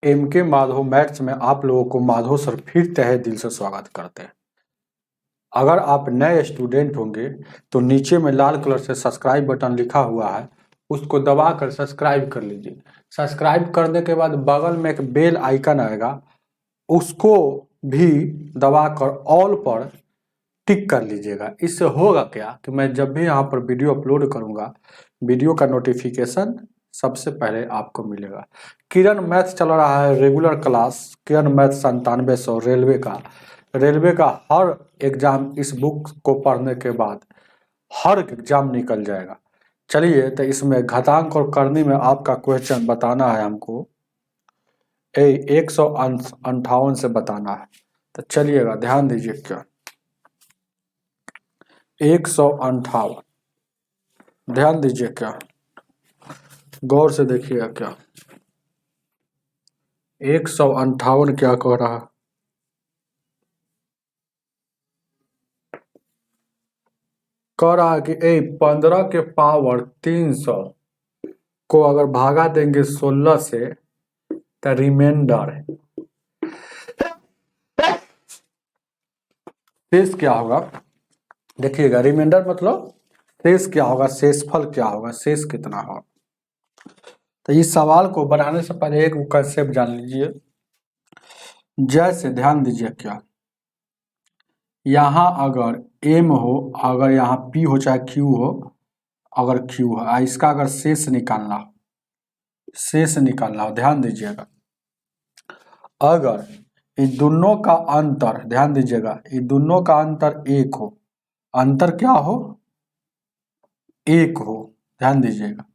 M के Madhav maths में आप लोगों को माधव सर फिर तहे दिल से स्वागत करते हैं। अगर आप नए स्टूडेंट होंगे तो नीचे में लाल कलर से सब्सक्राइब बटन लिखा हुआ है, उसको दबाकर सब्सक्राइब कर लीजिए। सब्सक्राइब करने के बाद बगल में एक बेल आइकन आएगा, उसको भी दबाकर ऑल पर टिक कर लीजिएगा। इससे होगा क्या कि मैं जब भी यहाँ पर वीडियो अपलोड करूँगा, वीडियो का नोटिफिकेशन सबसे पहले आपको मिलेगा। किरण मैथ्स चल रहा है रेगुलर क्लास, किरण मैथ्स 9700 रेलवे का हर एग्जाम इस बुक को पढ़ने के बाद हर एग्जाम निकल जाएगा। चलिए तो इसमें घातांक और करनी में आपका क्वेश्चन बताना है हमको, 158 से बताना है। तो चलिएगा ध्यान दीजिए, क्या 158 ध्यान दीजिए, क्या गौर से देखिएगा, क्या 158 क्या कह रहा है। कह रहा है कि 15 के पावर 300 को अगर भागा देंगे 16 से तो रिमाइंडर शेष क्या होगा। देखिएगा रिमाइंडर मतलब शेष क्या होगा, शेषफल क्या होगा, शेष कितना होगा। तो इस सवाल को बनाने से पहले एक कंसेप्ट जान लीजिए। जैसे ध्यान दीजिए, क्या यहाँ अगर m हो, अगर यहाँ p हो चाहे q हो, अगर q हो, इसका अगर शेष निकालना हो, ध्यान दीजिएगा। अगर इन दोनों का अंतर, ध्यान दीजिएगा, इन दोनों का अंतर 1 हो, अंतर क्या हो, 1 हो, ध्यान दीजिएगा,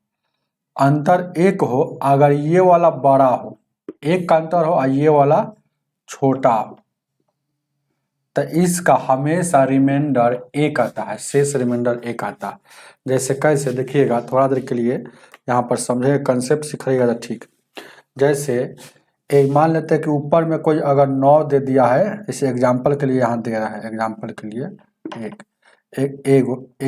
अंतर 1 हो। अगर ये वाला बड़ा हो, 1 का अंतर हो और ये वाला छोटा हो, तो इसका हमेशा रिमाइंडर 1 आता है, शेष रिमाइंडर 1 आता है। जैसे कैसे देखिएगा, थोड़ा देर के लिए यहाँ पर समझे, कंसेप्ट सीखिएगा तो ठीक। जैसे एक मान लेते हैं कि ऊपर में कोई अगर 9 दे दिया है, इसे एग्जाम्पल के लिए यहाँ दे रहा है, एग्जाम्पल के लिए एक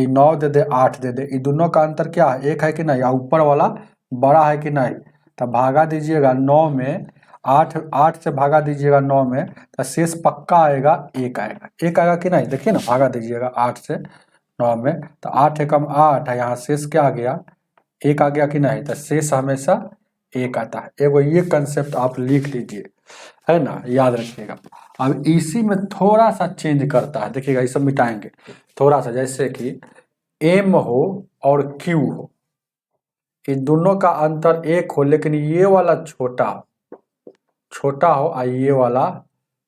9 दे दे, 8 दे दे, इन दोनों का अंतर क्या है, 1 है कि नहीं, या ऊपर वाला बड़ा है कि नहीं। तो भागा दीजिएगा 9 में, 8 से भागा दीजिएगा 9 में, तो शेष पक्का आएगा 1 आएगा, 1 आएगा कि नहीं। देखिए ना, भागा दीजिएगा 8 से 9 में, तो 8 एकम 8 है, यहाँ शेष क्या आ गया, 1 आ गया कि नहीं। तो शेष हमेशा 1 आता है। एगो ये कंसेप्ट आप लिख लीजिए, है ना, याद रखिएगा। अब इसी में थोड़ा सा चेंज करता है, देखिएगा, ये सब मिटाएंगे थोड़ा सा। जैसे कि m हो और q हो, इन दोनों का अंतर 1 हो, लेकिन ये वाला छोटा हो और ये वाला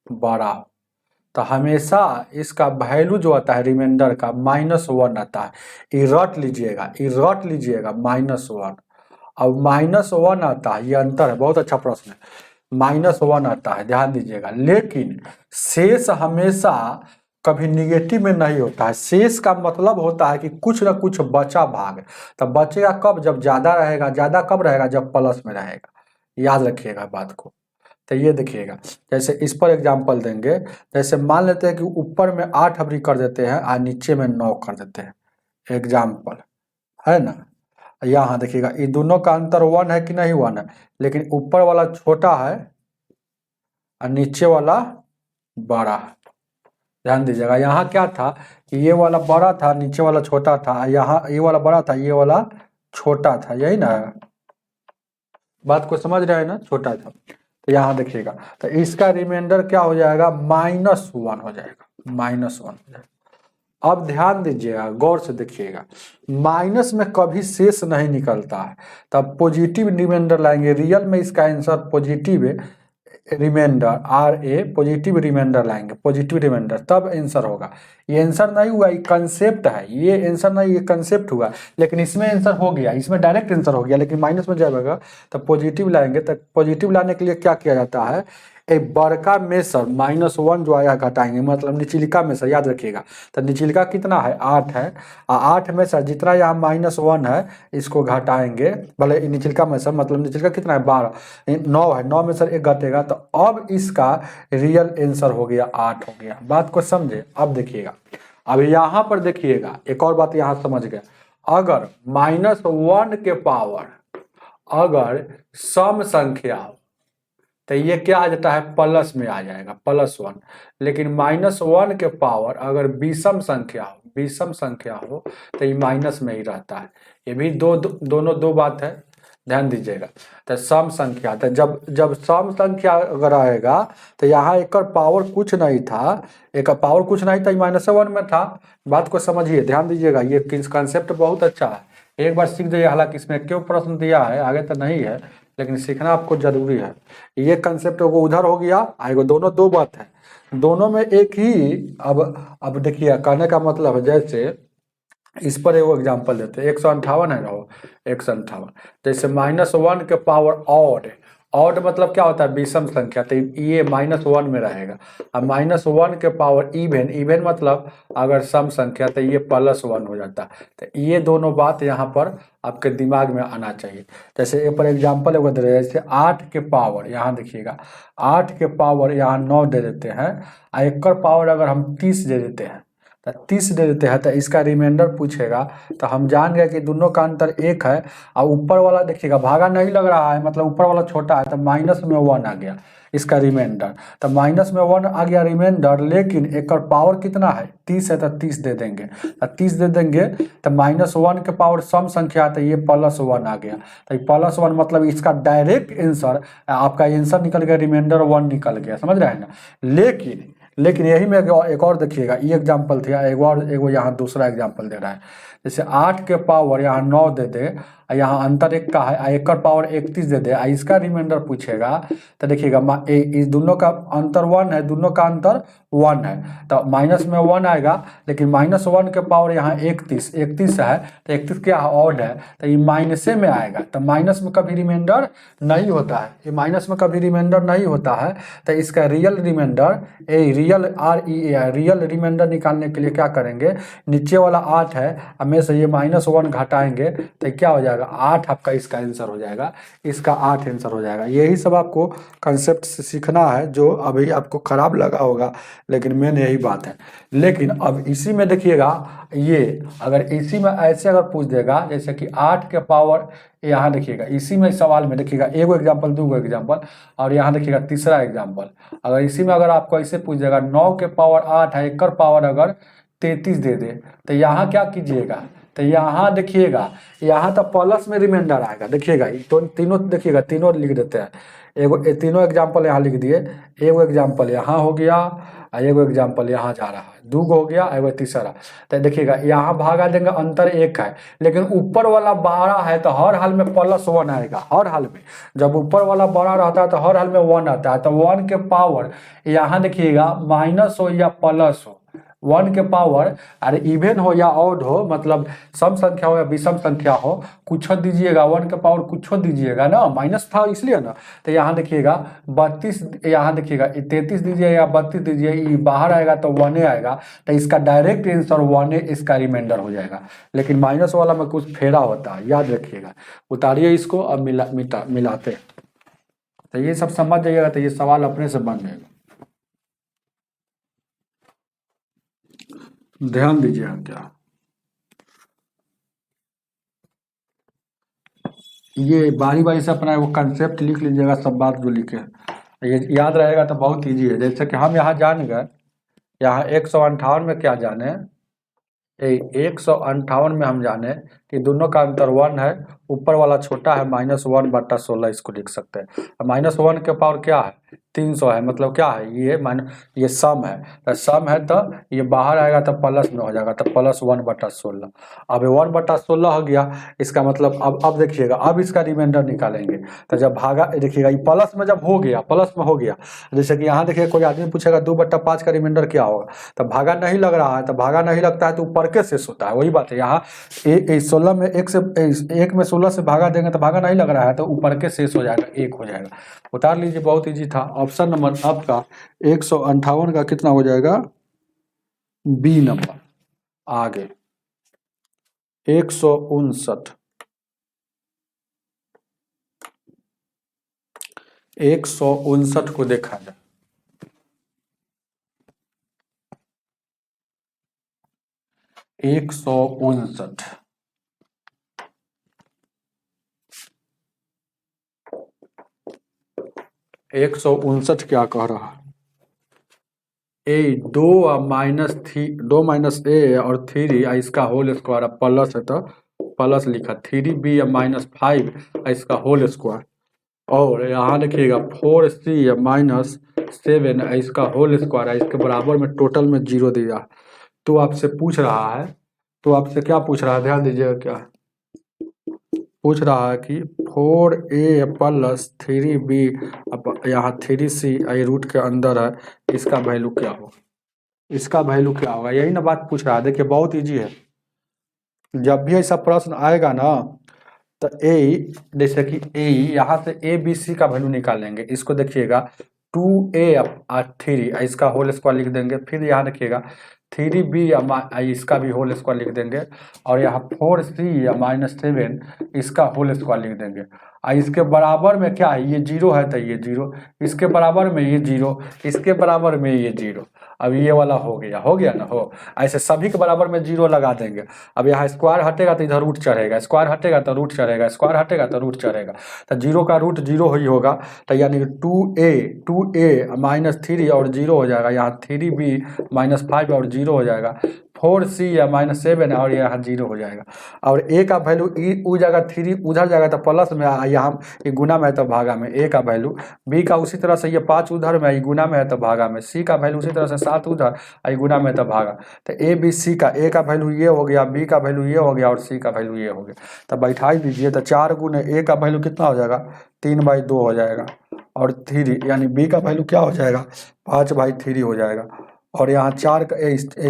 बड़ा हो, तो हमेशा इसका वैल्यू जो आता है रिमाइंडर का -1 आता है। ये रट लीजिएगा, -1। अब -1 आता है, ये अंतर है, बहुत अच्छा प्रश्न है, -1 आता है, ध्यान दीजिएगा। लेकिन शेष हमेशा कभी निगेटिव में नहीं होता है। शेष का मतलब होता है कि कुछ ना कुछ बचा भाग, तो बचेगा कब, जब ज्यादा रहेगा। ज्यादा कब रहेगा, जब प्लस में रहेगा। याद रखिएगा बात को। तो ये देखिएगा, जैसे इस पर एग्जाम्पल देंगे। जैसे मान लेते हैं कि ऊपर में 8 अभी कर देते हैं और नीचे में 9 कर देते हैं, एग्जाम्पल, है ना। यहाँ देखिएगा, ये दोनों का अंतर 1 है कि नहीं, 1 है, लेकिन ऊपर वाला छोटा है और नीचे वाला बड़ा है। ध्यान दीजिएगा, यहाँ क्या था कि ये वाला बड़ा था, नीचे वाला छोटा था, यहाँ ये वाला बड़ा था, ये वाला छोटा था, यही ना बात को समझ रहे हैं ना, छोटा था। तो यहाँ देखिएगा, तो इसका रिमाइंडर क्या हो जाएगा, -1 हो जाएगा, -1 हो जाएगा। अब ध्यान दीजिएगा, गौर से देखिएगा, माइनस में कभी शेष नहीं निकलता है, तब पॉजिटिव रिमाइंडर लाएंगे। रियल में इसका answer positive remainder, RA positive remainder लाएंगे, पॉजिटिव रिमाइंडर, तब आंसर होगा। ये आंसर नहीं हुआ, ये कंसेप्ट है, ये आंसर नहीं, ये कंसेप्ट हुआ। लेकिन इसमें आंसर हो गया, इसमें डायरेक्ट आंसर हो गया, लेकिन माइनस में जाएगा तो पॉजिटिव लाएंगे। तो पॉजिटिव लाने के लिए क्या किया जाता है, एक बड़का में से -1 जो आया घटाएंगे, मतलब निचलिका में से, याद रखिएगा। तो निचलिका कितना है, 8 है, और 8 में से जितना यहाँ -1 है इसको घटाएंगे, भले निचलिका में से, मतलब निचलिका कितना है, 12, 9 है, 9 में से 1 घटेगा, तो अब इसका रियल आंसर हो गया 8 हो गया। बात को समझे। अब देखिएगा, अब यहाँ पर देखिएगा, एक और बात यहाँ समझ गए, अगर -1 के पावर अगर सम संख्या हो, तो ये क्या आ जाता है, प्लस में आ जाएगा, +1। लेकिन -1 के पावर अगर विषम संख्या हो तो ये माइनस में ही रहता है। ये भी दोनों दो बात है, ध्यान दीजिएगा। तो सम संख्या, तो जब सम संख्या अगर आएगा तो यहाँ एक पावर कुछ नहीं था, एक पावर कुछ नहीं था, -1 में था। बात को समझिए, ध्यान दीजिएगा, ये कंसेप्ट बहुत अच्छा है, एक बार सीख जाइए। हालांकि इसमें क्यों प्रश्न दिया है आगे तो नहीं है, लेकिन सीखना आपको जरूरी है। ये कंसेप्ट को उधर हो गया, आएगा, दोनों दो बात है, दोनों में एक ही। अब देखिए कहने का मतलब है, जैसे इस पर एगो एग्जांपल देते हैं, 158 है ना, वो 158, जैसे -1 के पावर ऑड मतलब क्या होता है, विषम संख्या, तो ये -1 में रहेगा। अब -1 के पावर इवन मतलब अगर सम संख्या, तो ये +1 हो जाता है। तो ये दोनों बात यहाँ पर आपके दिमाग में आना चाहिए। जैसे एक पर एग्जांपल एगो दे रहे हैं, जैसे 8 के पावर, यहाँ देखिएगा 8 के पावर यहाँ 9 दे देते हैं, और एक पावर अगर हम 30 दे देते हैं, तो 30 दे देते हैं, तो इसका रिमाइंडर पूछेगा। तो हम जान गए कि दोनों का अंतर 1 है, और ऊपर वाला देखिएगा भागा नहीं लग रहा है, मतलब ऊपर वाला छोटा है, तो माइनस में 1 आ गया इसका रिमाइंडर। तो माइनस में 1 आ गया रिमाइंडर, लेकिन एक पावर कितना है, 30 है, तो 30 दे देंगे। तो 30 दे देंगे, तो -1 के पावर सम संख्या है, तो ये +1 आ गया। तो ये +1 मतलब इसका डायरेक्ट आंसर, आपका आंसर निकल गया, रिमाइंडर 1 निकल गया, समझ रहे हैं ना। लेकिन यही में एक और देखिएगा, ये एग्जाम्पल था, एगो यहाँ दूसरा एग्जाम्पल दे रहा है। जैसे 8 के पावर यहाँ 9 दे दे, यहाँ अंतर 1 का है, एक पावर 31 दे दे, इसका रिमाइंडर पूछेगा। तो देखिएगा इस दोनों का अंतर 1 है, दोनों का अंतर 1 है, तो माइनस में 1 आएगा। लेकिन -1 के पावर यहाँ 31 है, तो 31 क्या है, ऑड है, तो ये माइनसे में आएगा। तो माइनस में कभी रिमाइंडर नहीं होता है, ये माइनस में कभी रिमाइंडर नहीं होता है। तो इसका रियल रिमाइंडर, रियल रिमाइंडर निकालने के लिए क्या करेंगे, नीचे वाला 8 है, हमें से ये -1 घटाएंगे, तो क्या हो जाएगा, 8 आपका इसका आंसर हो जाएगा, इसका 8 आंसर हो जाएगा। यही सब आपको कंसेप्ट से सीखना है, जो अभी आपको खराब लगा होगा, लेकिन मेन यही बात है। लेकिन अब इसी में देखिएगा, ये अगर इसी में ऐसे अगर पूछ देगा, जैसे कि 8 के पावर, यहाँ देखिएगा इसी में सवाल में देखिएगा, एगो एग्जाम्पल, दूगो एग्जाम्पल, और यहाँ देखिएगा तीसरा एग्जाम्पल। अगर इसी में अगर आपको ऐसे पूछ देगा, 9 के पावर 8 है, एक पावर अगर 33 दे दे, तो यहाँ क्या कीजिएगा, तो यहाँ देखिएगा, यहाँ तो प्लस में रिमाइंडर आएगा। देखिएगा तो तीनों, देखिएगा तीनों लिख देते हैं, तीनों एग्जाम्पल यहाँ लिख दिए, एगो एग्जाम्पल यहाँ हो गया, और एगो एग्जाम्पल यहाँ जा रहा है, दूगो हो गया, एगो तीसरा। तो देखिएगा यहाँ भागा देंगे, अंतर 1 है, लेकिन ऊपर वाला 12 है, तो हर हाल में +1 आएगा, हर हाल में। जब ऊपर वाला बड़ा रहता है तो हर हाल में 1 आता है। तो 1 के पावर यहाँ देखिएगा माइनस हो या प्लस हो, 1 के पावर, अरे इवन हो या ऑड हो, मतलब सम संख्या हो या विषम संख्या हो, कुछ दीजिएगा, 1 के पावर कुछ दीजिएगा ना, माइनस था इसलिए ना। तो यहाँ देखिएगा 32, यहाँ देखिएगा 33 दीजिए या 32 दीजिए, ये बाहर आएगा तो 1 आएगा, तो इसका डायरेक्ट आंसर 1 इसका रिमाइंडर हो जाएगा। लेकिन माइनस वाला में कुछ फेरा होता है, याद रखिएगा। उतारिए इसको, अब मिलाते, तो ये सब समझ जाइएगा, तो ये सवाल अपने से बन जाएगा। ध्यान दीजिएगा क्या, ये बारी बारी से अपना वो कंसेप्ट लिख लीजिएगा, सब बात जो लिखे, ये याद रहेगा तो बहुत इजी है। जैसे कि हम यहाँ जान गए, यहाँ 158 में क्या जाने, 158 में हम जाने कि दोनों का अंतर 1 है, ऊपर वाला छोटा है, -1/16 इसको लिख सकते हैं। -1 के पावर क्या है, 300 है, मतलब क्या है, ये सम है, तो सम है, तो ये बाहर आएगा तो प्लस में हो जाएगा, तो +1/16। अब 1/16 हो गया, इसका मतलब अब देखिएगा, अब इसका रिमाइंडर निकालेंगे। तो जब भागा, देखिएगा ये प्लस में जब हो गया, प्लस में हो गया, जैसे कि यहाँ देखिए कोई आदमी पूछेगा 2/5 का रिमाइंडर क्या होगा, तो भागा नहीं लग रहा है, तो भागा नहीं लगता है तो ऊपर के शेष होता है, वही बात है। यहाँ 16 में 1 में 16 से भागा देंगे तो भागा नहीं लग रहा है, तो ऊपर के शेष हो जाएगा, 1 हो जाएगा। उतार लीजिए, बहुत इजी था। ऑप्शन नंबर आपका 158 का कितना हो जाएगा, बी नंबर। आगे 159, 159 को देखा जाए, 159, 159 क्या कह रहा है? ए दो दो माइनस ए और थ्री इसका होल स्क्वायर प्लस है तो प्लस लिखा, 3b माइनस 5 इसका होल स्क्वायर, और यहाँ लिखिएगा 4c माइनस 7 इसका होल स्क्वायर है, इसके बराबर में टोटल में जीरो दिया। तो आपसे पूछ रहा है, तो आपसे क्या पूछ रहा है, ध्यान दीजिएगा, क्या पूछ रहा है कि 4a प्लस 3b, अब यहाँ 3c ये रूट के अंदर है, इसका वैल्यू क्या होगा, इसका वैल्यू क्या होगा, यही ना बात पूछ रहा है। देखिए बहुत इजी है, जब भी ऐसा प्रश्न आएगा ना तो जैसे कि ए, यहाँ से ए बी सी का वैल्यू निकालेंगे, इसको देखिएगा 2a और 3 इसका होल स्क्वायर लिख देंगे, फिर यहाँ देखिएगा 3b इसका भी होल स्क्वायर लिख देंगे, और यहाँ 4c माइनस 7 इसका होल स्क्वायर लिख देंगे। इसके बराबर में क्या है, ये जीरो है तो ये जीरो, इसके बराबर में ये जीरो, इसके बराबर में ये जीरो। अब ये वाला हो गया ना, हो ऐसे सभी के बराबर में जीरो लगा देंगे। अब यहाँ स्क्वायर हटेगा तो इधर रूट चढ़ेगा, स्क्वायर हटेगा तो रूट चढ़ेगा, स्क्वायर हटेगा तो रूट चढ़ेगा, तो जीरो का रूट जीरो ही होगा, तो यानी कि 2a माइनस 3 और जीरो हो जाएगा, यहाँ 3b माइनस 5 और जीरो हो जाएगा, 4c या माइनस 7 और यहाँ जीरो हो जाएगा। और a का वैल्यू उ जाएगा 3 उधर जाएगा तो प्लस में, यहाँ ये गुना में है तो भागा में, a का वैल्यू, b का उसी तरह से ये 5 उधर में ये गुना में है तो भागा में, c का वैल्यू उसी तरह से 7 उधर ये गुना में है तो भागा। तो ए बी सी का a का वैल्यू ये हो गया, b का वैल्यू ये हो गया और c का वैल्यू ये हो गया। तो बैठा दीजिए, तो 4 गुने a का वैल्यू कितना हो जाएगा, 3/2 हो जाएगा, और 3 यानी b का वैल्यू क्या हो जाएगा, 5/3 हो जाएगा, और यहाँ 4 का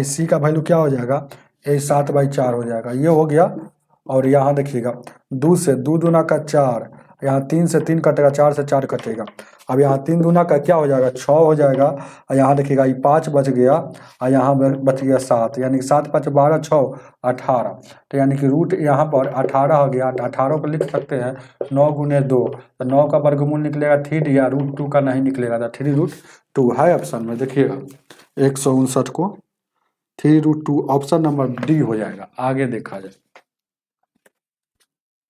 सी का वैल्यू क्या हो जाएगा, 7/4 हो जाएगा, ये हो गया। और यहाँ देखिएगा 2 से 2 दूना का 4, यहाँ 3 से 3 कटेगा, 4 से 4 कटेगा, अब यहाँ 3 दूना का क्या हो जाएगा, 6 हो जाएगा, और यहाँ देखिएगा ये 5 बच गया, और यहाँ बच गया 7, यानी कि 7 5 12 6 18, तो यानी कि रूट यहाँ पर 18 हो गया, 18 को लिख सकते हैं 9 गुने 2, तो 9 का वर्गमूल निकलेगा 3 या √2 का नहीं निकलेगा, तो 3√2 है ऑप्शन में। देखिएगा 159 को 3√2 ऑप्शन नंबर डी हो जाएगा। आगे देखा जाए,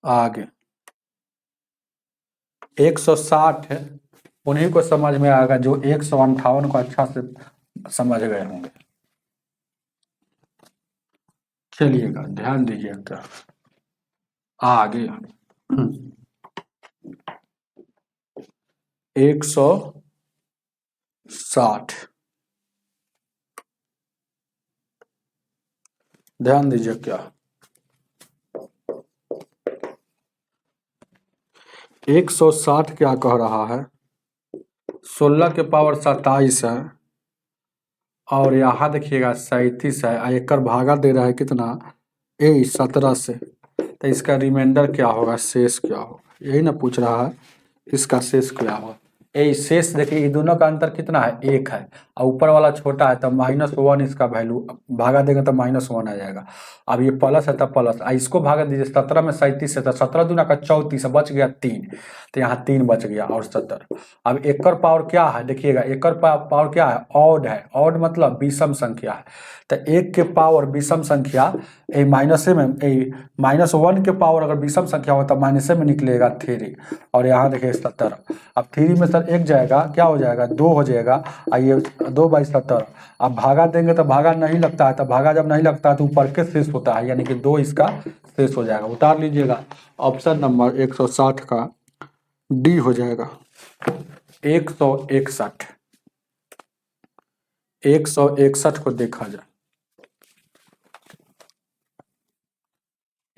आगे 160 है, उन्हीं को समझ में आएगा जो 158 को अच्छा से समझ गए होंगे। चलिएगा ध्यान दीजिएगा आगे 160, ध्यान दीजिए क्या 160 क्या कह रहा है, 16 के पावर 27 है, और यहाँ देखिएगा 37 है, एक भागा दे रहा है कितना, 17 से, तो इसका रिमाइंडर क्या होगा, शेष क्या होगा, यही ना पूछ रहा है, इसका शेष क्या होगा। शेष देखिए ये दोनों का अंतर कितना है, 1 है, और ऊपर वाला छोटा है तो -1 इसका वैल्यू, भागा देंगे तो -1 आ जाएगा। अब ये प्लस है तो प्लस, इसको भागा दीजिए, 17 में 37 है तो 17 दूना का 34, बच गया 3, तो यहाँ 3 बच गया और 70। अब एकड़ पावर क्या है, देखिएगा एकड़ पावर क्या है, ऑड है, ऑड मतलब विषम संख्या है, तो 1 के पावर विषम संख्या माइनसे में, -1 के पावर अगर विषम संख्या हो तो माइनसे में निकलेगा 3, और यहाँ देखिए 70, अब 3 में सर 1 जाएगा, क्या हो जाएगा 2 हो जाएगा, आइए 2/70, अब भागा देंगे तो भागा नहीं लगता है, तो भागा जब नहीं लगता है तो ऊपर के शेष होता है, यानी कि 2 इसका शेष हो जाएगा, उतार लीजिएगा, ऑप्शन नंबर 160 का डी हो जाएगा। 161, 161 को देखा जाए,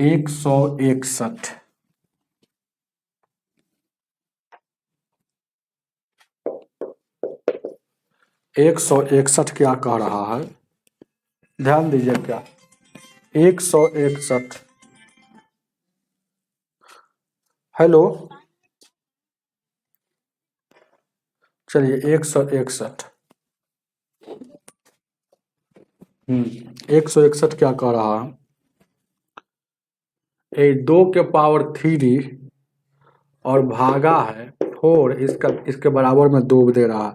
161 161 क्या कह रहा है, ध्यान दीजिए क्या 161, हेलो, चलिए 161, 161 क्या कह रहा है, 2 के पावर 3 और भागा है 4, इसके बराबर में 2 दे रहा है,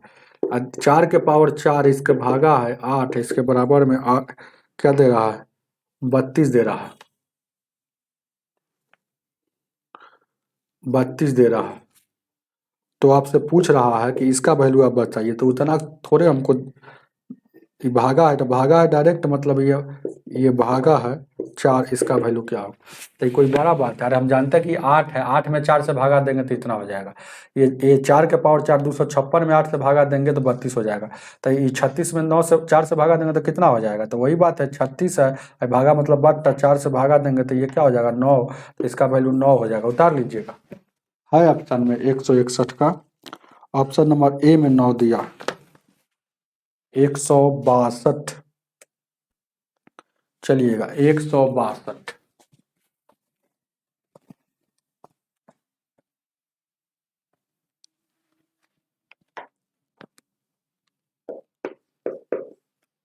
4 के पावर 4 इसके भागा है 8, इसके बराबर में क्या दे रहा है, 32 दे रहा है, 32 दे रहा है, तो आपसे पूछ रहा है कि इसका वैल्यू आप बताइए, तो उतना थोड़े हमको, ये भागा है तो भागा है डायरेक्ट, मतलब ये भागा है 4, इसका वैल्यू क्या होगा। तो ये कोई बड़ा बात है, अरे हम जानते हैं कि 8 है, 8 में 4 से भागा देंगे तो इतना हो जाएगा। ये 4 के पावर 4, 256 में 8 से भागा देंगे तो 32 हो जाएगा। तो ये 36 में 9 से 4 से भागा देंगे तो कितना हो जाएगा। तो वही बात है, 36 है, भागा मतलब बट्टा, 4 से भागा देंगे तो ये क्या हो जाएगा 9, तो इसका वैल्यू 9 हो जाएगा। उतार लीजिएगा, है ऑप्शन में 161 का, ऑप्शन नंबर ए में 9 दिया, 162। चलिएगा 162,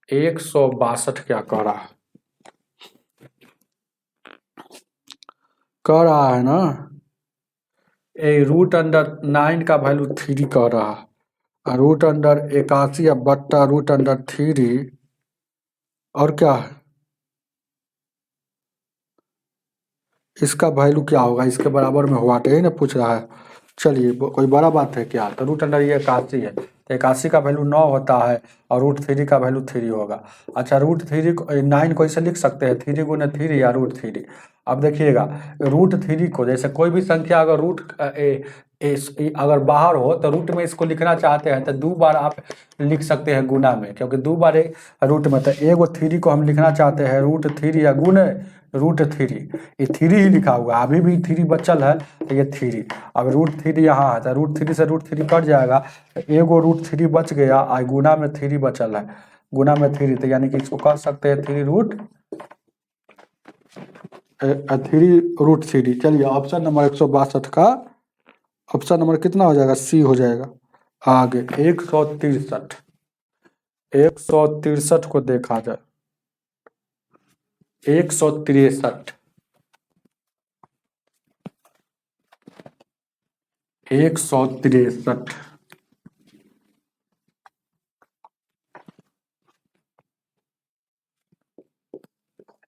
एक सौ बासठ क्या कह रहा है, कह रहा है ना, रूट अंडर 9 का वैल्यू 3 कह रहा है, रूट अंडर 81 या बट्टा रूट अंडर 3, और क्या है इसका वैल्यू क्या होगा, इसके बराबर में हुआ, यही ना पूछ रहा है। चलिए कोई बड़ा बात है क्या, तो रूट अंडर ये 81 है, तो 81 का वैल्यू 9 होता है, और रूट 3 का वैल्यू 3 होगा। अच्छा, रूट 3 को 9 को ऐसे लिख सकते हैं, 3 गुने 3 या रूट 3। अब देखिएगा, रूट 3 को जैसे कोई भी संख्या अगर अगर बाहर हो तो रूट में इसको लिखना चाहते हैं तो 2 बार आप लिख सकते हैं गुना में, क्योंकि 2 बार रूट में, तो एगो 3 को हम लिखना चाहते हैं रूट 3 या गुने रूट 3, ये 3 ही लिखा हुआ, अभी भी 3 बचल है, तो ये 3। अब रूट 3 यहाँ है, तो रूट 3 से रूट 3 कट जाएगा, एगो रूट 3 बच गया, और गुना में 3 बचल है, गुना में 3, तो यानी कि इसको कह सकते हैं 3 रूट 3। चलिए ऑप्शन नंबर 162 का ऑप्शन नंबर कितना हो जाएगा, सी हो जाएगा। आगे 163, 163 को देखा जाए, 163, 163,